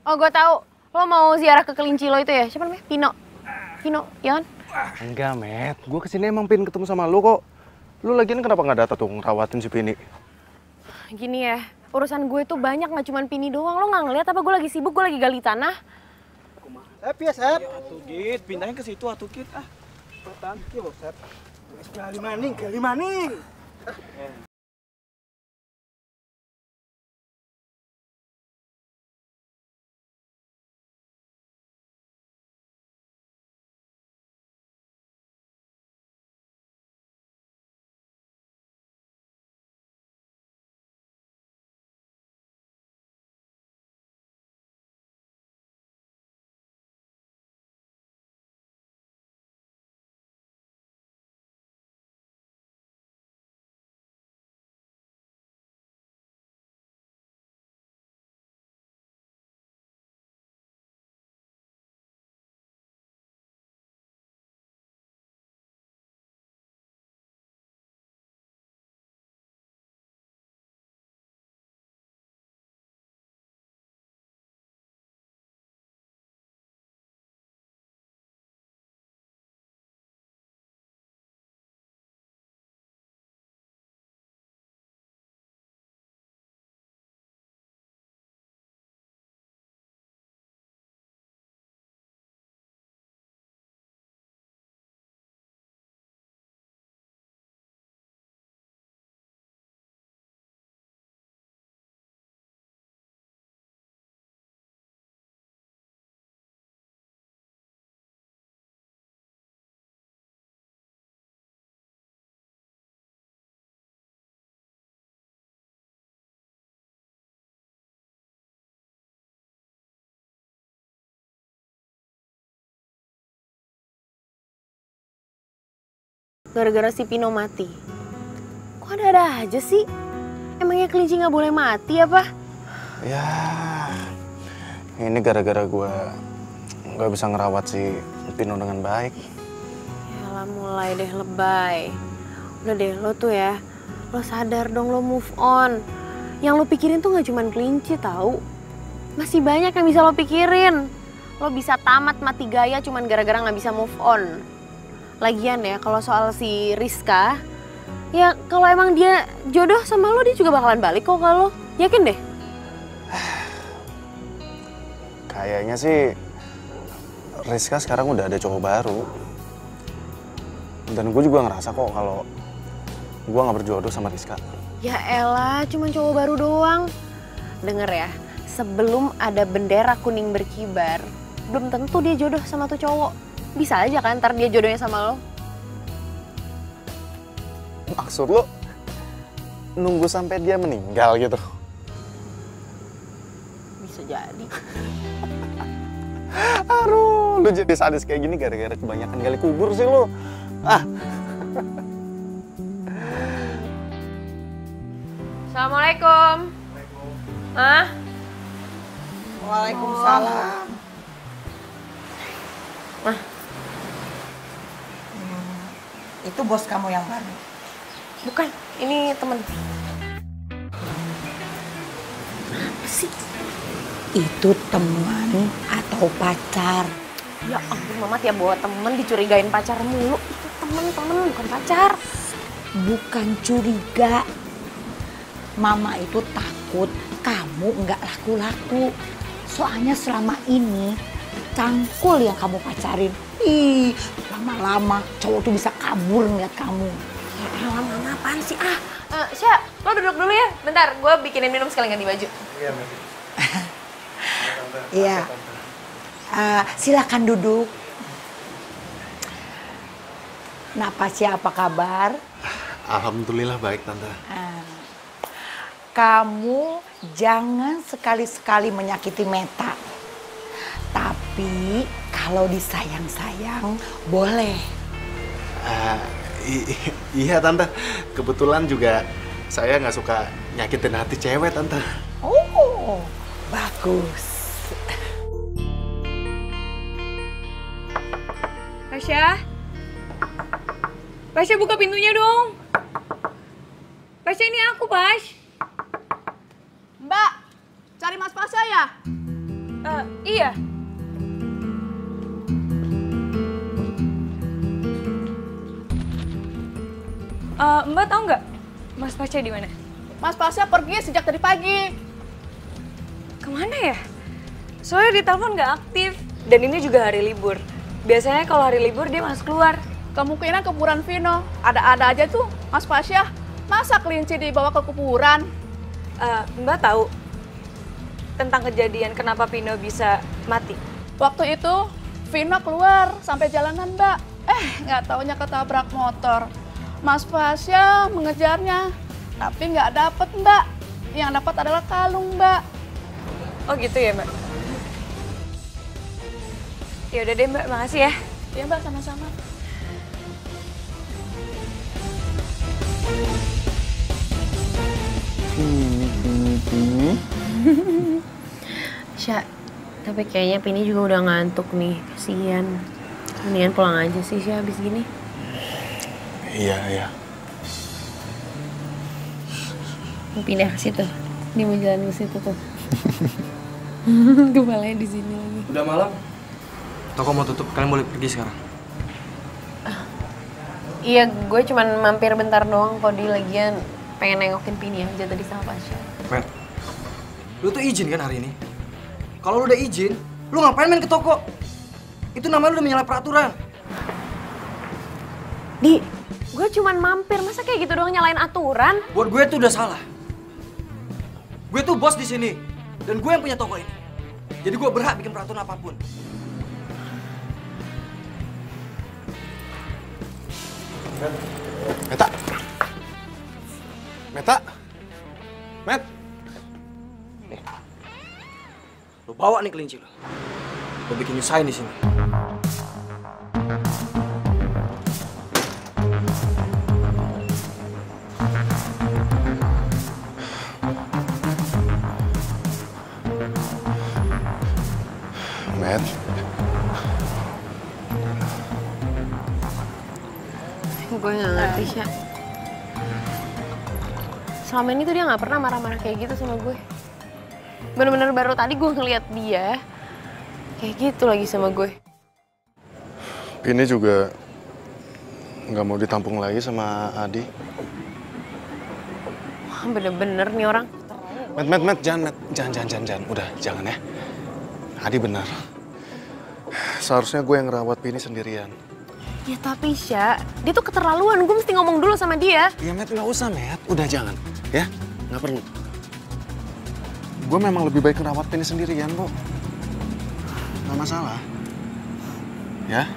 Oh, gue tahu. Lo mau ziarah ke kelinci lo itu ya? Siapa namanya? Pino, ya kan? Enggak, Met. Gue kesini emang pengen ketemu sama lu kok. Lu lagian kenapa nggak datang tuh ngerawatin si Pini? Gini ya, urusan gue tuh banyak, nggak cuma Pini doang. Lo nggak ngeliat apa gue lagi sibuk, gue lagi gali tanah. Sep ya, Sep. Atuh Git, pindahnya ke situ atuh Git. Ah. Pertahan, Sep. Gali maning, gali maning. Gara-gara si Pino mati. Kok ada aja sih? Emangnya kelinci nggak boleh mati apa? Ya, ini gara-gara gue nggak bisa ngerawat si Pino dengan baik. Yalah mulai deh lebay. Udah deh lo tuh ya, lo sadar dong, lo move on. Yang lo pikirin tuh nggak cuman kelinci tahu. Masih banyak yang bisa lo pikirin. Lo bisa tamat mati gaya cuman gara-gara nggak bisa move on. Lagian ya, kalau soal si Rizka, ya kalau emang dia jodoh sama lo, dia juga bakalan balik kok kalau yakin deh. Kayaknya sih Rizka sekarang udah ada cowok baru. Dan gue juga ngerasa kok kalau gue nggak berjodoh sama Rizka. Ya elah, cuma cowok baru doang. Denger ya, sebelum ada bendera kuning berkibar, belum tentu dia jodoh sama tuh cowok. Bisa aja kan ntar dia jodohnya sama lo. Maksud lo nunggu sampai dia meninggal gitu? Bisa jadi. Aduh, lu jadi sadis kayak gini gara-gara kebanyakan gali kubur sih lo. Ah. Assalamualaikum. Hah? Waalaikumsalam. Mah. Itu bos kamu yang baru? Bukan, ini temen. Apa sih? Itu teman atau pacar? Ya ampun, Mamat ya bawa temen dicurigain pacar mulu. Itu temen, bukan pacar. Bukan curiga. Mama itu takut kamu nggak laku-laku. Soalnya selama ini cangkul yang kamu pacarin. Ih, lama-lama cowok tuh bisa kabur ngeliat kamu. Ya elah, Mama apaan sih? Syah, lo duduk dulu ya. Bentar, gue bikinin minum sekali ganti baju. Iya, Mbak. Iya. Silakan duduk. Napasya, apa kabar? Alhamdulillah baik, Tante. Kamu jangan sekali-sekali menyakiti Meta. Tapi kalau disayang-sayang boleh. Iya, Tante. Kebetulan juga saya nggak suka nyakitin hati cewek, Tante. Oh, bagus. Pasha? Pasha, buka pintunya dong. Pasha, ini aku, Pas. Mbak, cari Mas Pasha ya? Iya. Mbak tahu nggak Mas Pasha di mana? Mas Pasha pergi sejak tadi pagi. Kemana ya? Soalnya di telepon nggak aktif. Dan ini juga hari libur. Biasanya kalau hari libur dia masuk keluar. Kemungkinan kuburan Vino. Ada-ada aja tuh, Mas Fasya. Masa kelinci dibawa ke kuburan? Mbak tahu tentang kejadian kenapa Vino bisa mati? Waktu itu Vino keluar sampai jalanan, Mbak. Nggak taunya ketabrak motor. Mas Fasya mengejarnya, tapi nggak dapet, Mbak. Yang dapat adalah kalung, Mbak. Oh gitu ya, Mbak? Ya udah deh, Mbak. Makasih ya. Iya, Mbak, sama-sama. Sya, tapi kayaknya Pini juga udah ngantuk nih, kasihan. Mendingan pulang aja sih Sya abis gini. Iya. Pindah ke situ. Dia mau jalan ke situ tuh. Kepalanya di sini lagi. Udah malam. Toko mau tutup, kalian boleh pergi sekarang. Iya, gue cuman mampir bentar doang kok, di lagian pengen nengokin Pini aja tadi sama Pasha. Matt, lu tuh izin kan hari ini? Kalau lu udah izin, lu ngapain main ke toko? Itu namanya lu udah menyalahi peraturan. Di, gue cuman mampir, masa kayak gitu doang nyalain aturan? Buat gue tuh udah salah. Gue tuh bos di sini dan gue yang punya toko ini. Jadi gue berhak bikin peraturan apapun. Meta. Met. Nih. Lu bawa nih kelinci lu. Lu bikin nyusahin di sini. Met. Gue gak ngerti, Sya. Selama ini tuh dia gak pernah marah-marah kayak gitu sama gue. Bener-bener baru tadi gue ngeliat dia kayak gitu lagi sama gue. Pini juga nggak mau ditampung lagi sama Adi. Wah, bener-bener nih orang. Met, jangan. Udah, jangan ya. Adi benar. Seharusnya gue yang ngerawat Pini sendirian. Ya tapi Sya, dia tuh keterlaluan. Gue mesti ngomong dulu sama dia. Ya Met, nggak usah Met. Udah jangan, ya. Nggak perlu. Gue memang lebih baik ngerawat Pini sendirian kok. Nggak masalah. Ya.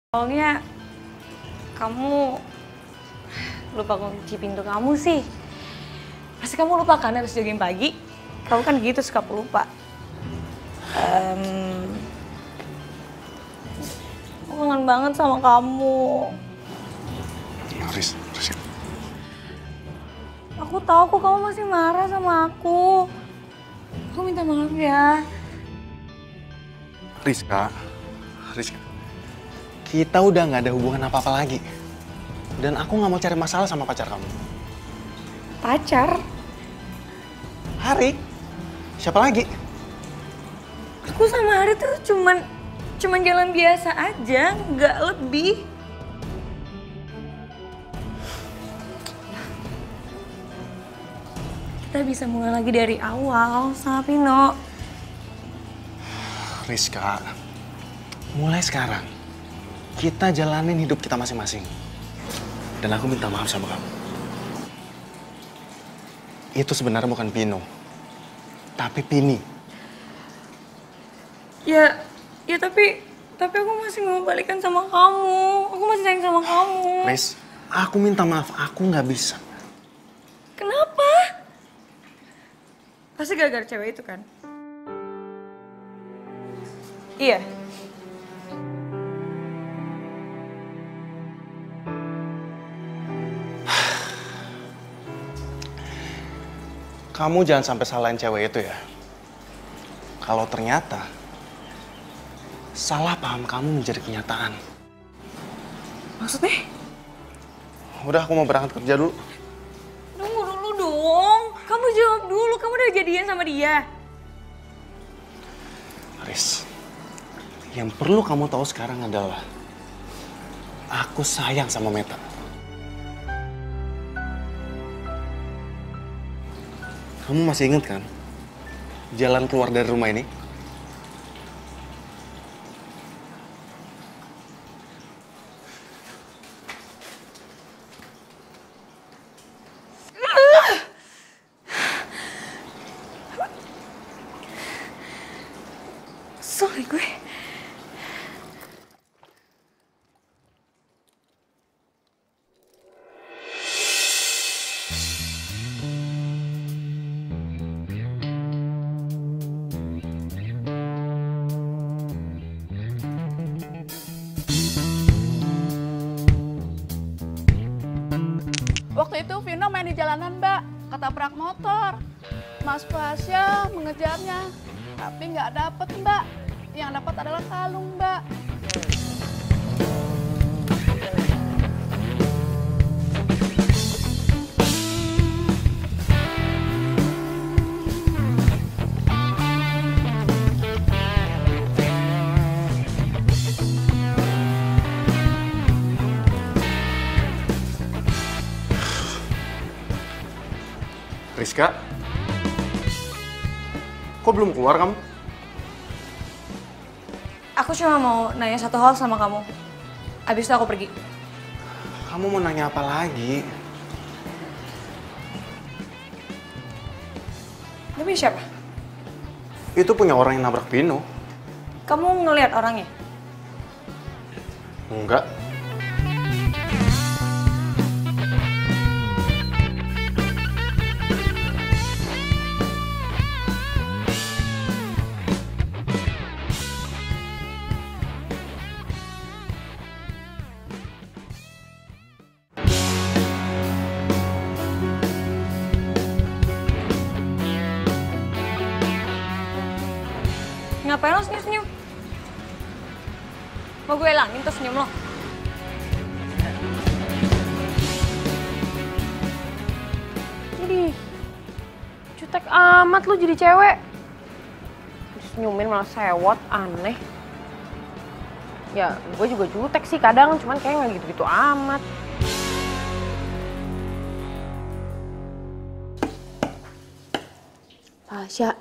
Soalnya kamu lupa kunci pintu kamu sih. Pasti kamu lupa kan harus jagain pagi? Kamu kan gitu suka pelupa. Aku kangen banget sama kamu. Riz. Aku tahu kok kamu masih marah sama aku. Aku minta maaf ya. Rizka. Kita udah nggak ada hubungan apa-apa lagi. Dan aku nggak mau cari masalah sama pacar kamu. Pacar? Hari? Siapa lagi? Aku sama Hari tuh cuman jalan biasa aja, nggak lebih. Kita bisa mulai lagi dari awal sama Pino. Rizka, mulai sekarang kita jalanin hidup kita masing-masing. Dan aku minta maaf sama kamu. Itu sebenarnya bukan Pino, tapi Pini. Ya tapi aku masih mau balikan sama kamu. Aku masih sayang sama kamu. Riz, aku minta maaf, aku nggak bisa. Kenapa? Pasti gara-gara cewek itu kan? Iya. Kamu jangan sampai salahin cewek itu ya. Kalau ternyata salah paham kamu menjadi kenyataan. Maksudnya? Udah, aku mau berangkat kerja dulu. Tunggu dulu dong. Kamu jawab dulu, kamu udah jadian sama dia. Riz, yang perlu kamu tahu sekarang adalah aku sayang sama Meta. Kamu masih inget kan jalan keluar dari rumah ini? Sorry gue. Waktu itu Vino main di jalanan, Mbak. Ketabrak motor. Mas Fasya mengejarnya, tapi nggak dapet, Mbak. Yang dapat adalah kalung, Mbak. Rizka, kok belum keluar kamu? Aku cuma mau nanya satu hal sama kamu. Abis itu aku pergi. Kamu mau nanya apa lagi? Tapi siapa? Itu punya orang yang nabrak Pino. Kamu ngelihat orangnya? Enggak. Ngapain lo senyum-senyum? Mau gue hilangin tuh senyum lo? Jadi jutek amat lu jadi cewek. Senyumin malah sewot, aneh. Ya gue juga jutek sih kadang, cuman kayak nggak gitu-gitu amat. Tasya.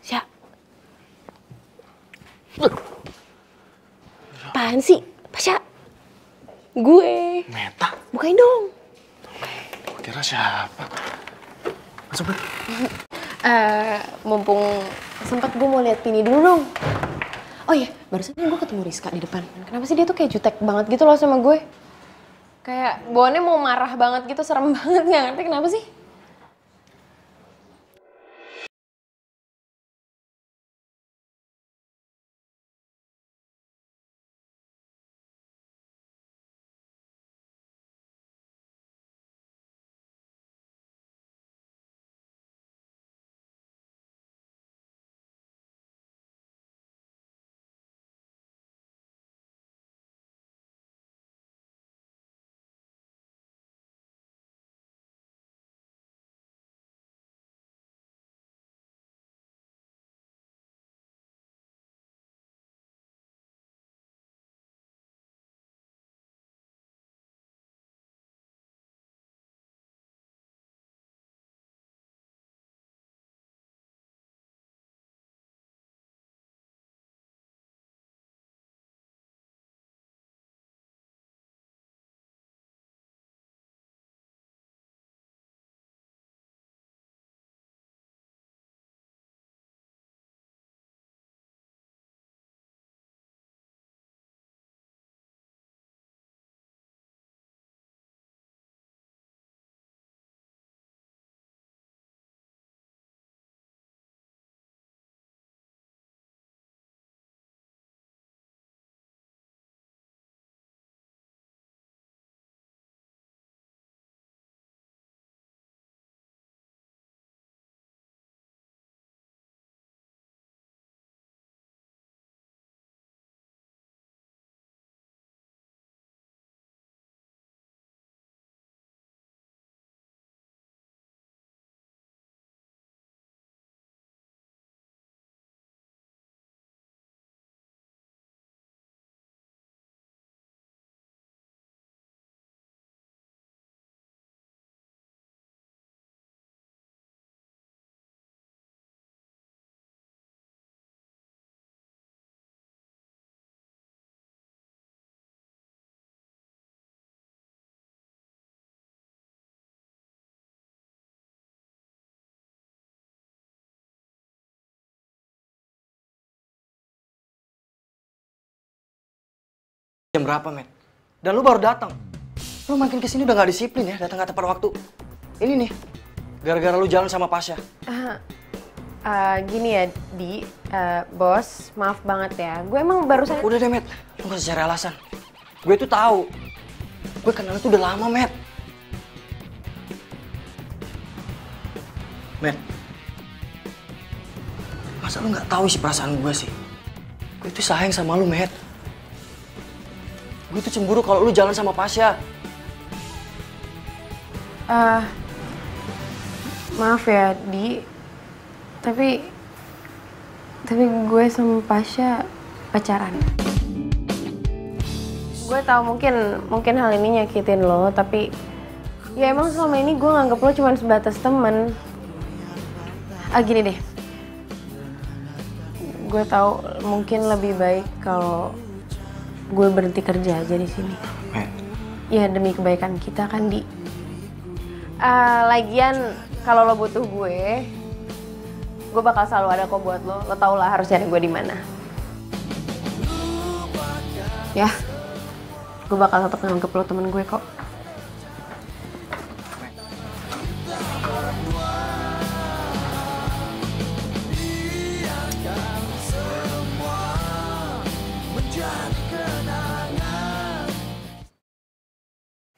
Sya. Apaan sih, Pasya? Gue. Meta? Bukain dong. Gue kira siapa? Masuk, Bet. Mumpung sempet gue mau lihat Pini dulu dong. Oh iya, barusan gue ketemu Rizka di depan. Kenapa sih dia tuh kayak jutek banget gitu loh sama gue? Kayak bawaannya mau marah banget gitu, serem banget, nggak ngerti kenapa sih? jam berapa, Met? Dan lu baru datang. Lu makin kesini udah gak disiplin ya, datang gak tepat waktu. Ini nih, gara-gara lu jalan sama Pasha. Gini ya, Di, bos, maaf banget ya. Gue emang barusan... Udah deh, Met. Lu gak usah cari alasan. Gue tuh tahu. Gue kenal itu udah lama, Met. Met. Masa lu gak tahu isi perasaan gue sih? Gue tuh sayang sama lu, Met. Gue tuh cemburu kalau lu jalan sama Pasha. Maaf ya, Di. Tapi gue sama Pasha pacaran. Gue tahu mungkin hal ini nyakitin lo, tapi ya emang selama ini gue nganggep lo cuma sebatas temen. Gini deh. Gue tahu mungkin lebih baik kalau gue berhenti kerja aja di sini. Ya demi kebaikan kita kan, Di. Lagian kalau lo butuh gue bakal selalu ada kok buat lo. Lo tau lah harus cari gue di mana. Ya, gue bakal tetap nganggep lo temen gue kok.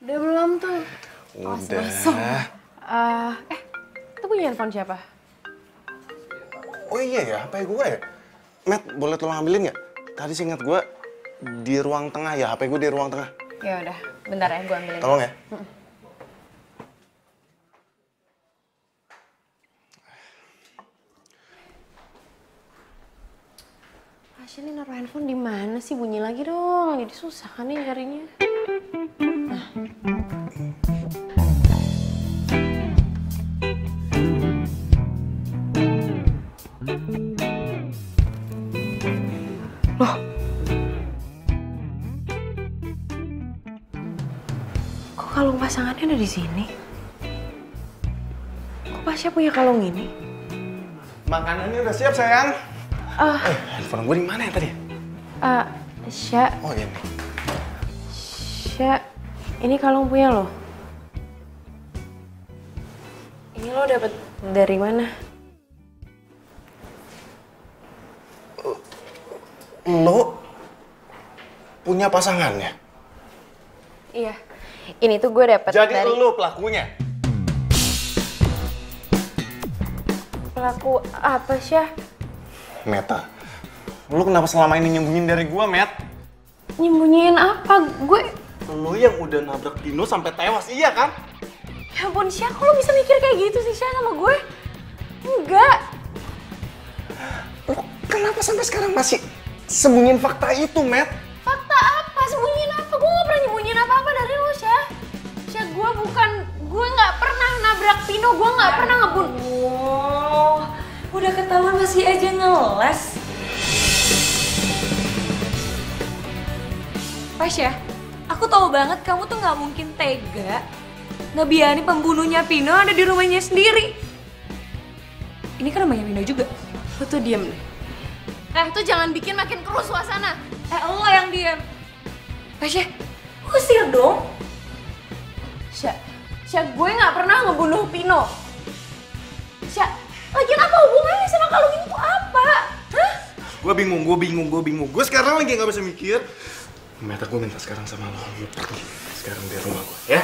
Udah belum tuh? Udah. Itu punya handphone siapa? Oh iya ya, HP gue ya? Matt, boleh tolong ambilin nggak? Tadi seingat gue di ruang tengah ya, HP gue di ruang tengah. Ya udah, bentar ya gue ambilin. Tolong ya. Pasha ini naruh handphone di mana sih? Bunyi lagi dong. Jadi susah kan nih nyarinya. Nah. Loh. Kok kalung pasangannya ada di sini? Kok Pasha punya kalung ini? Makanannya udah siap, sayang. Handphone gue di mana ya tadi? Sya. Oh ini. Sya, ini kalung punya lo. Ini lo dapet dari mana? Lo punya pasangannya? Iya, ini tuh gue dapet Jadi dari... lo pelakunya? Pelaku apa, Syah? Meta, lo kenapa selama ini nyembunyiin dari gue, Met? Nyembunyiin apa? Gue... Lo yang udah nabrak Pino sampai tewas, iya kan? Ya ampun, Syah, kok lo bisa mikir kayak gitu sih, Syah, sama gue? Enggak. Lo kenapa sampai sekarang masih sembunyiin fakta itu, Met? Fakta apa? Sembunyiin apa? Gue gak pernah nyembunyiin apa-apa dari lo, Syah. Syah, gue gak pernah nabrak Pino, gue gak pernah Oh, udah ketahuan masih aja ngeles. Pasha, aku tahu banget kamu tuh gak mungkin tega ngebiarin pembunuhnya Pino ada di rumahnya sendiri. Ini kan rumahnya Pino juga. Lo tuh diem deh. Tuh jangan bikin makin keruh suasana. Lo yang diem. Pasha, usir dong. Syah, gue gak pernah ngebunuh Pino. Syah, lagian apa hubungannya sama kalung ini tuh apa? Hah? Gue bingung. Gue sekarang lagi gak bisa mikir. Meta, gue minta sekarang sama lo pergi sekarang dari rumah gue, ya?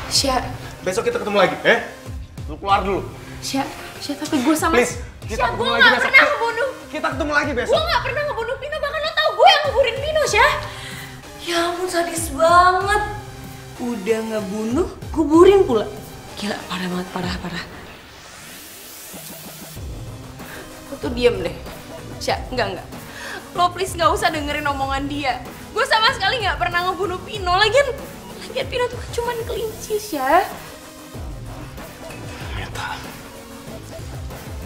Syah. Besok kita ketemu lagi, ya? Lo keluar dulu. Syah, tapi gue sama... Please, kita Syah, gue ketemu lagi gak besok. pernah ngebunuh. Kita ketemu lagi besok. Gue gak pernah ngebunuh Pino, bahkan lo tau gue yang ngebunuhin Pino, Syah. Ya ampun, sadis banget. Udah ngebunuh, kuburin pula. Gila, parah banget, parah. Lo tuh diem deh. Syah, enggak. Lo please gak usah dengerin omongan dia. Gue sama sekali gak pernah ngebunuh Pino. Lagian Pino tuh kan cuma kelinci, Syah. Meta,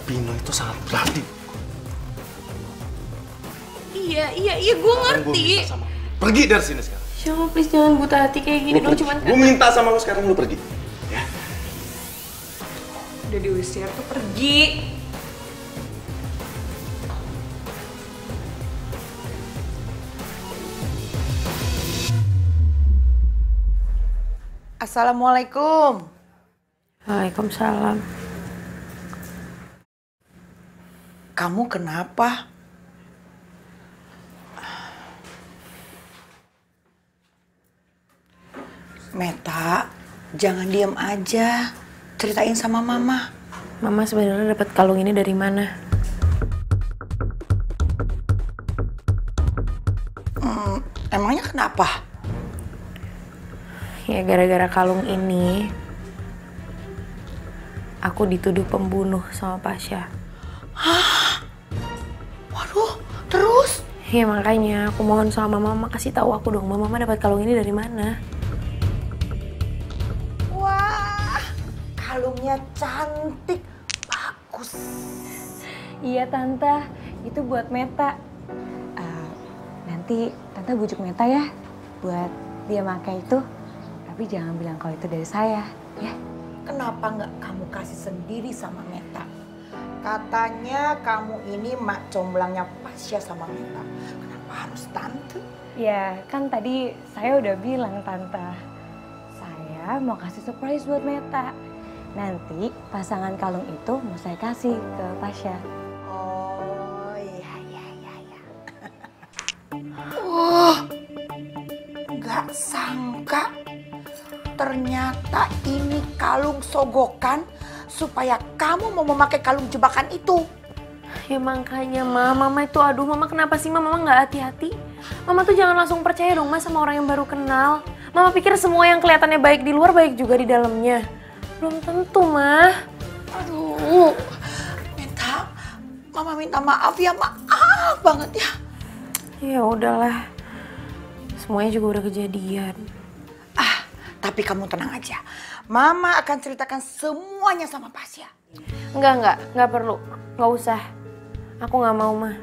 Pino itu sangat berarti. Iya, gue ngerti. Pergi dari sini sekarang. Syah, lo please jangan buta hati kayak gini dong, cuman... Gue minta sama lo sekarang, lo pergi. Ya? Udah diusir tuh pergi. Assalamualaikum. Waalaikumsalam. Kamu kenapa? Meta, jangan diem aja. Ceritain sama Mama. Mama sebenarnya dapat kalung ini dari mana? Emangnya kenapa? Ya gara-gara kalung ini aku dituduh pembunuh sama Pasha. Hah? Waduh, terus? Ya makanya aku mohon sama Mama kasih tahu aku dong, Mama dapat kalung ini dari mana? Wah, kalungnya cantik, bagus. Iya Tante, itu buat Meta. Nanti Tante bujuk Meta ya, buat dia pakai itu. Tapi jangan bilang kalau itu dari saya, ya. Kenapa nggak kamu kasih sendiri sama Meta? Katanya kamu ini mak comblangnya Pasha sama Meta. Kenapa harus Tante? Ya, kan tadi saya udah bilang Tante. Saya mau kasih surprise buat Meta. Nanti pasangan kalung itu mau saya kasih ke Pasha. Oh, iya. Oh, nggak sangka. Ternyata ini kalung sogokan supaya kamu mau memakai kalung jebakan itu. Ya makanya Mama itu aduh Mama kenapa sih Mama nggak hati-hati? Mama tuh jangan langsung percaya dong Mas sama orang yang baru kenal. Mama pikir semua yang kelihatannya baik di luar baik juga di dalamnya. Belum tentu Mah. Aduh, Mama minta maaf ya, maaf banget ya. Ya udahlah, semuanya juga udah kejadian. Tapi kamu tenang aja, Mama akan ceritakan semuanya sama Pasha. Enggak perlu, nggak usah. Aku nggak mau Mah.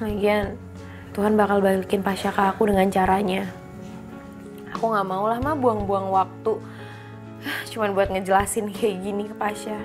Lagian Tuhan bakal balikin Pasha ke aku dengan caranya. Aku nggak mau lah Mah buang-buang waktu, cuman buat ngejelasin kayak gini ke Pasha.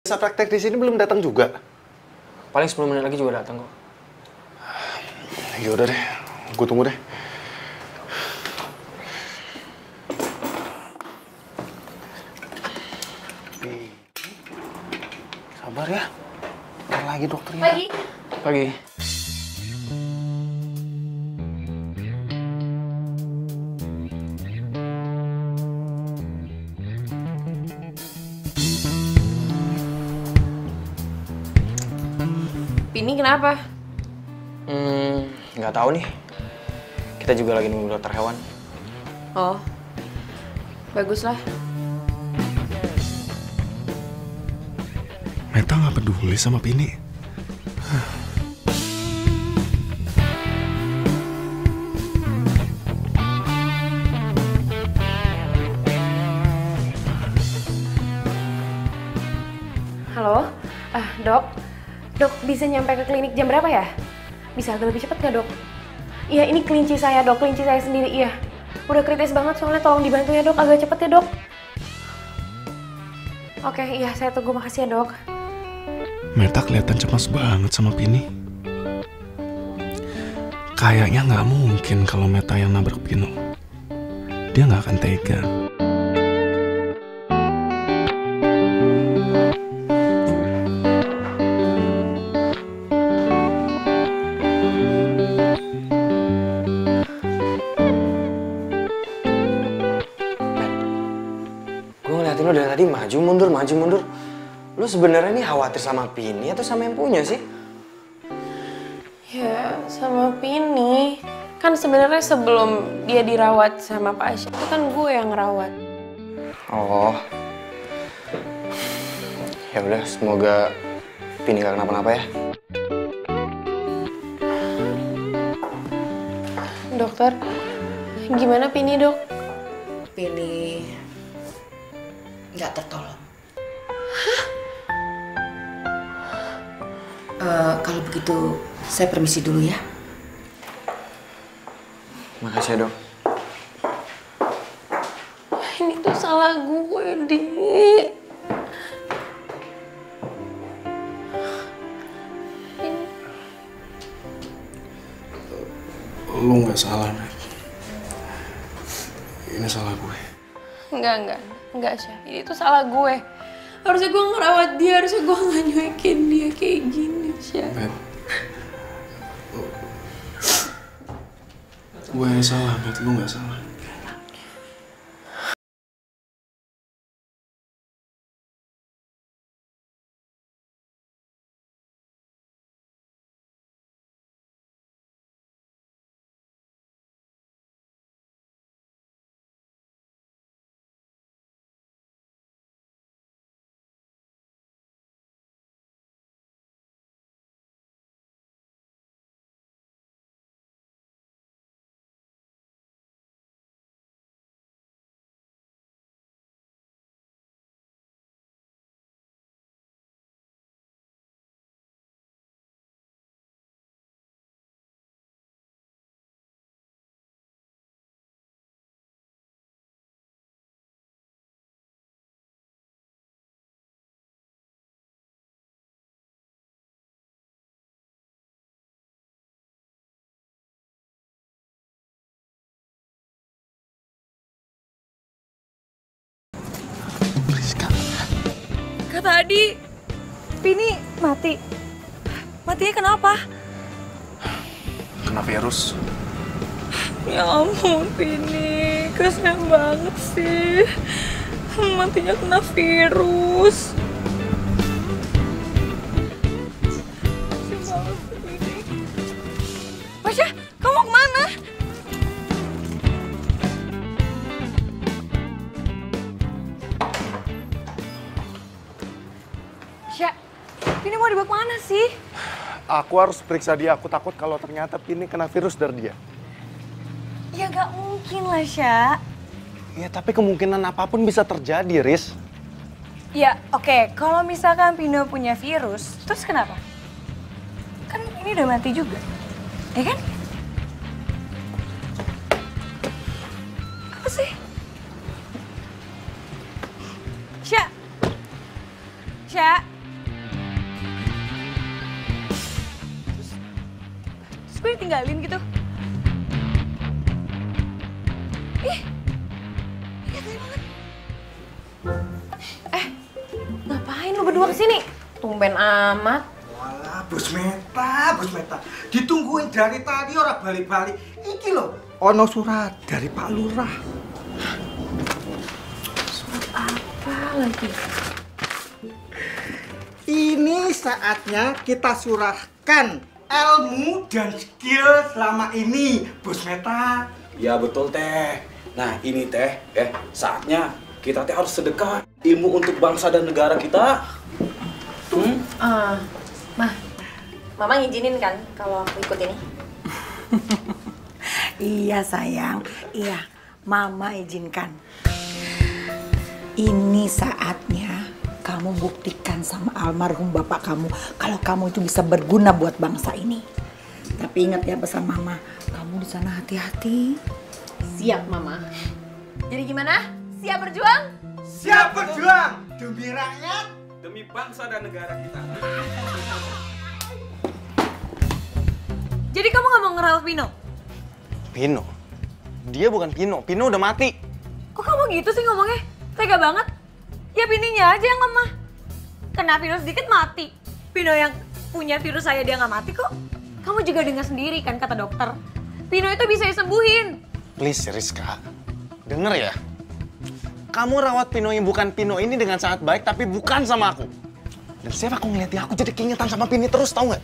Bisa praktek di sini belum datang juga. Paling 10 menit lagi juga datang kok. Yaudah deh, gue tunggu deh. Sabar ya. Bentar lagi dokternya. Pagi. Pagi. Pini kenapa? Nggak tahu nih. Kita juga lagi nunggu dokter hewan. Oh, baguslah. Meta nggak peduli sama Pini. Halo, dok. Dok, bisa nyampe ke klinik jam berapa ya? Bisa agak lebih cepat nggak, dok? Iya, ini kelinci saya, dok. Kelinci saya sendiri, iya. Udah kritis banget, soalnya tolong dibantu ya, dok. Agak cepet ya, dok. Oke, iya, saya tunggu. Makasih ya, dok. Meta kelihatan cemas banget sama Pini. Kayaknya nggak mungkin kalau Meta yang nabrak Pino. Dia nggak akan tega. Gue ngeliatin lo dari tadi maju mundur. Lo sebenarnya nih khawatir sama Pini atau sama yang punya sih? Ya, sama Pini. Kan sebenarnya sebelum dia dirawat sama Pak Asyik, itu kan gue yang ngerawat. Oh. Ya udah, semoga Pini gak kenapa-napa ya. Dokter, gimana Pini, dok? Pini nggak tertolong. Kalau begitu, saya permisi dulu ya. Makasih ya, dok. Ini tuh salah gue, Di. Lu nggak salah, Matt. Ini salah gue. Enggak, Syah. Ini tuh salah gue. Harusnya gue ngerawat dia, harusnya gue nggak nyuekin dia kayak gini, Syah. Matt. Gue yang salah, Matt. Lu nggak salah. Kata Adi, Pini mati. Matinya kenapa? Kena virus. Ya ampun, Pini. Kasian banget sih. Matinya kena virus. Masya, kamu mau kemana? Syah, Pini mau dibawa kemana sih? Aku harus periksa dia. Aku takut kalau ternyata Pini kena virus dari dia. Ya gak mungkin lah, Syah. Ya tapi kemungkinan apapun bisa terjadi, Riz. Ya oke, kalau misalkan Pino punya virus, terus kenapa? Kan ini udah mati juga, ya kan? Apa sih? Syah. gue ditinggalin gitu. Ih, gatel banget. Ngapain lu berdua kesini? Tumben amat. Walah, Bos Meta. Ditungguin dari tadi orang balik-balik. Iki loh, ono surat dari Pak Lurah. Surat apa lagi? Ini saatnya kita surahkan ilmu dan skill selama ini, Bos Meta. Ya betul teh. Nah ini teh, saatnya kita teh harus sedekah ilmu untuk bangsa dan negara kita. Mama ngizinin kan kalau aku ikut ini? Iya sayang, iya, Mama izinkan. Ini saatnya kamu buktikan sama almarhum bapak kamu kalau kamu itu bisa berguna buat bangsa ini. Tapi ingat ya pesan Mama, kamu di sana hati-hati. Siap, Mama. Jadi gimana? Siap berjuang? Siap berjuang demi rakyat, Demi bangsa dan negara kita. Jadi kamu nggak mau ngerawat Pino? Pino? Dia bukan Pino. Pino udah mati. Kok kamu gitu sih ngomongnya? Tega banget. Ya Pininya aja yang lemah. Kena virus dikit mati. Pino yang punya virus saya dia nggak mati kok. Kamu juga dengar sendiri kan kata dokter. Pino itu bisa disembuhin. Please Rizka, denger ya. Kamu rawat Pino yang bukan Pino ini dengan sangat baik, tapi bukan sama aku. Dan siapa aku ngeliat dia, aku jadi keingetan sama Pini terus, tau nggak?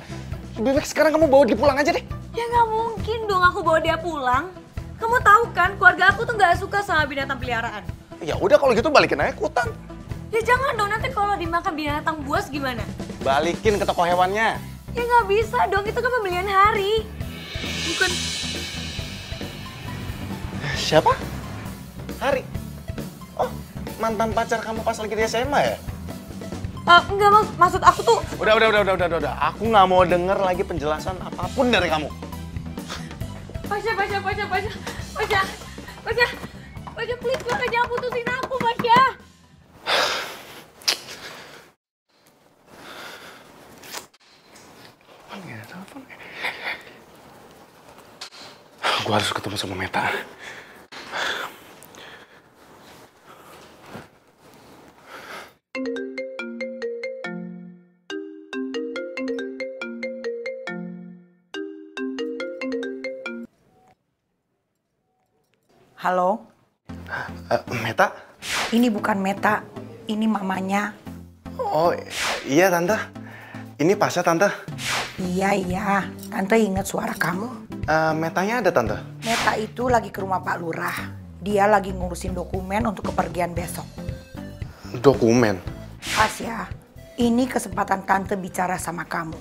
Lebih baik sekarang kamu bawa dia pulang aja deh. Ya nggak mungkin dong aku bawa dia pulang. Kamu tahu kan keluarga aku tuh nggak suka sama binatang peliharaan. Ya udah kalau gitu balikin aja ke hutan. Ya jangan dong, nanti kalau dimakan binatang buas gimana? Balikin ke toko hewannya. Ya nggak bisa dong, itu kan pembelian hari. Bukan. Siapa? Hari? Oh, mantan pacar kamu pas lagi di SMA ya? Enggak, maksud aku tuh... Udah. Aku nggak mau denger lagi penjelasan apapun dari kamu. Pasha, please Pasha, jangan putusin aku, Pasha. Gue harus ketemu sama Meta. Halo? Meta? Ini bukan Meta, ini mamanya. Oh iya Tante, ini Pasha Tante. Iya, Tante ingat suara kamu. Metanya ada Tante? Meta itu lagi ke rumah Pak Lurah. Dia lagi ngurusin dokumen untuk kepergian besok. Dokumen? Pasha, ini kesempatan Tante bicara sama kamu.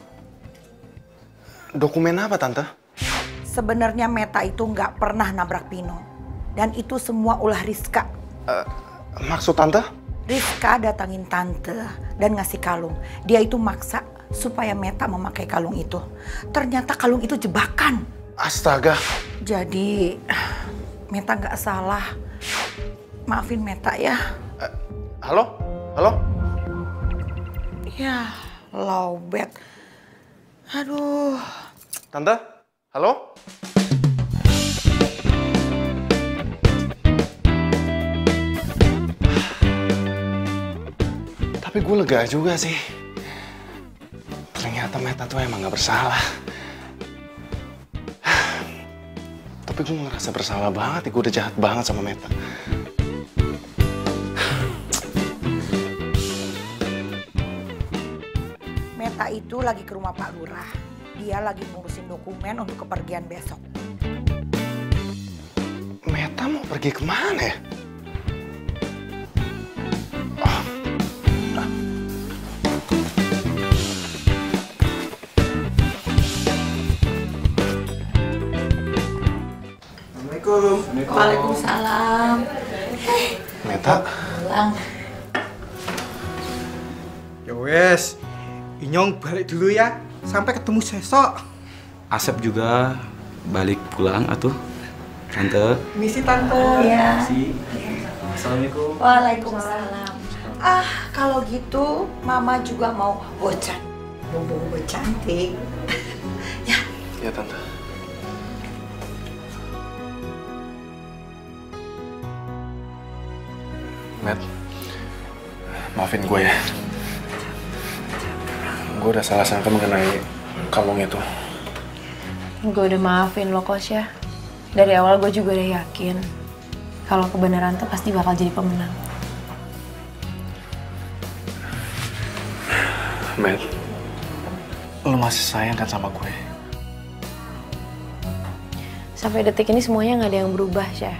Dokumen apa Tante? Sebenarnya Meta itu nggak pernah nabrak Pino. Dan itu semua ulah Rizka. Maksud Tante? Rizka datangin Tante dan ngasih kalung. Dia itu maksa supaya Meta memakai kalung itu. Ternyata kalung itu jebakan. Astaga. Jadi Meta nggak salah. Maafin Meta ya. Halo? Ya, lowbat. Aduh. Tante? Halo? Tapi gue lega juga sih. Ternyata Meta tuh emang gak bersalah. Tapi gue ngerasa bersalah banget, gue udah jahat banget sama Meta. Meta itu lagi ke rumah Pak Lurah. Dia lagi ngurusin dokumen untuk kepergian besok. Meta mau pergi kemana ya? Waalaikumsalam. Meta? Pulang. Ya wes, Inyong balik dulu ya. Sampai ketemu besok. Asep juga balik pulang atuh. Tante. Misi Tante. Ya. Assalamualaikum. Waalaikumsalam. Kalau gitu Mama juga mau bocan. Bobo cantik. Ya Tante. Matt, maafin gue ya. Gue udah salah sangka mengenai kalung itu. Gue udah maafin lo, Kosya. Dari awal gue juga udah yakin kalau kebenaran tuh pasti bakal jadi pemenang. Matt, lo masih sayang kan sama gue? Sampai detik ini semuanya nggak ada yang berubah, Syah.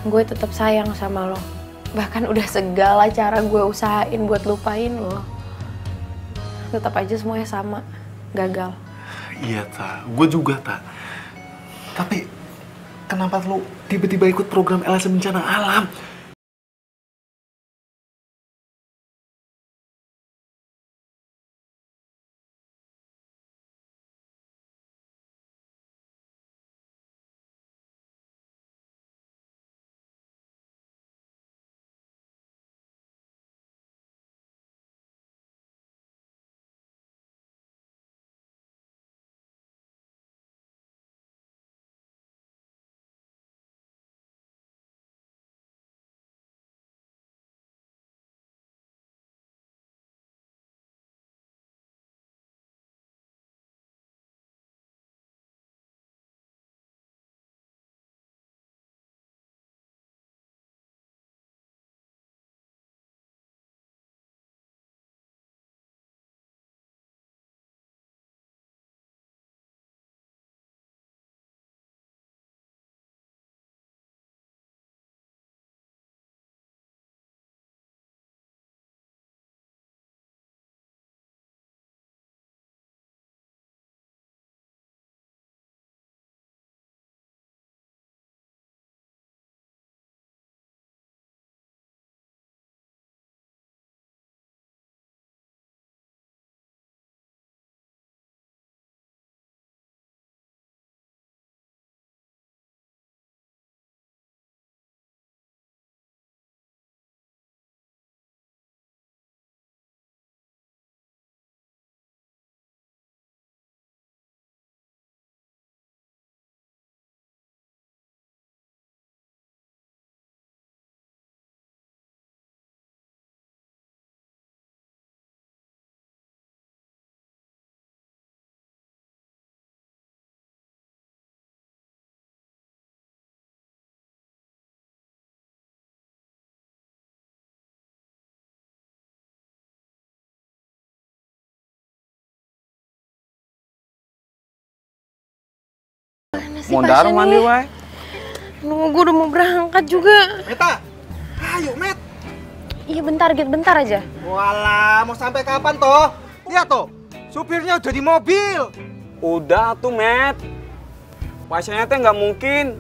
Gue tetap sayang sama lo. Bahkan udah segala cara gue usahain buat lupain lo. Tetap aja semuanya sama, gagal. Iya, Ta. Gue juga, Ta. Tapi kenapa lo tiba-tiba ikut program LSM Bencana Alam? Mondar mandi wae. Nunggu, udah mau berangkat juga. Meta, ayo Met. Iya bentar, Git, bentar aja. Walah, mau sampai kapan toh? Lihat toh, supirnya udah di mobil. Udah tuh, Met. Pasiennya teh nggak mungkin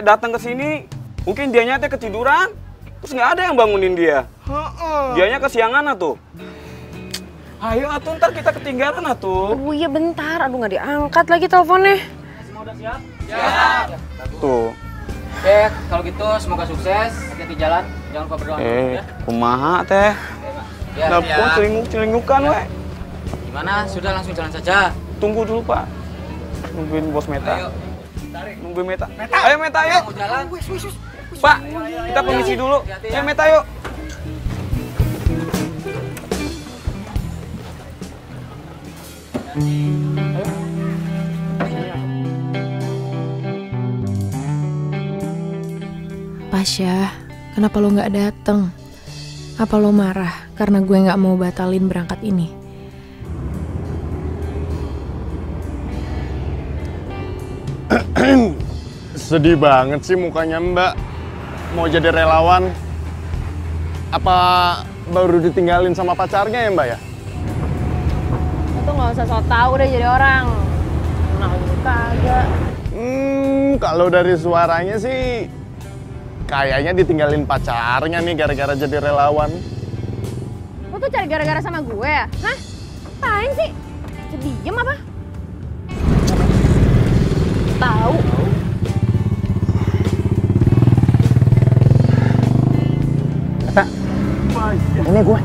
datang ke sini. Mungkin dianya teh ketiduran, terus nggak ada yang bangunin dia. Dianya kesiangan atuh. Ayo atuh, ntar kita ketinggalan atuh. Oh iya bentar, aduh nggak diangkat lagi teleponnya. Semua udah siap? Siap. Tuh. Oke, kalau gitu semoga sukses. Hati-hati jalan, jangan lupa berdoa. Ya. Kumaha teh? Ya, Dapur celinguk-celingukan we. Gimana? Sudah langsung jalan saja. Tunggu dulu, Pak. Nungguin bos Meta. Ayo. Nungguin Meta. Ayo Meta, ayo. Mau jalan? Pak, kita permisi dulu. Ayo Meta, yuk. Pasya, kenapa lo nggak dateng? Apa lo marah karena gue nggak mau batalin berangkat ini? Sedih banget sih mukanya Mbak. Mau jadi relawan. Apa baru ditinggalin sama pacarnya ya Mbak ya? Lo tuh nggak usah sok tau deh jadi orang. Kenal juga kagak. Kalau dari suaranya sih kayaknya ditinggalin pacarnya nih gara-gara jadi relawan. Lo tuh cari gara-gara sama gue ya? Hah? Apaan sih? Jadi diem apa? Tahu. Ini gue.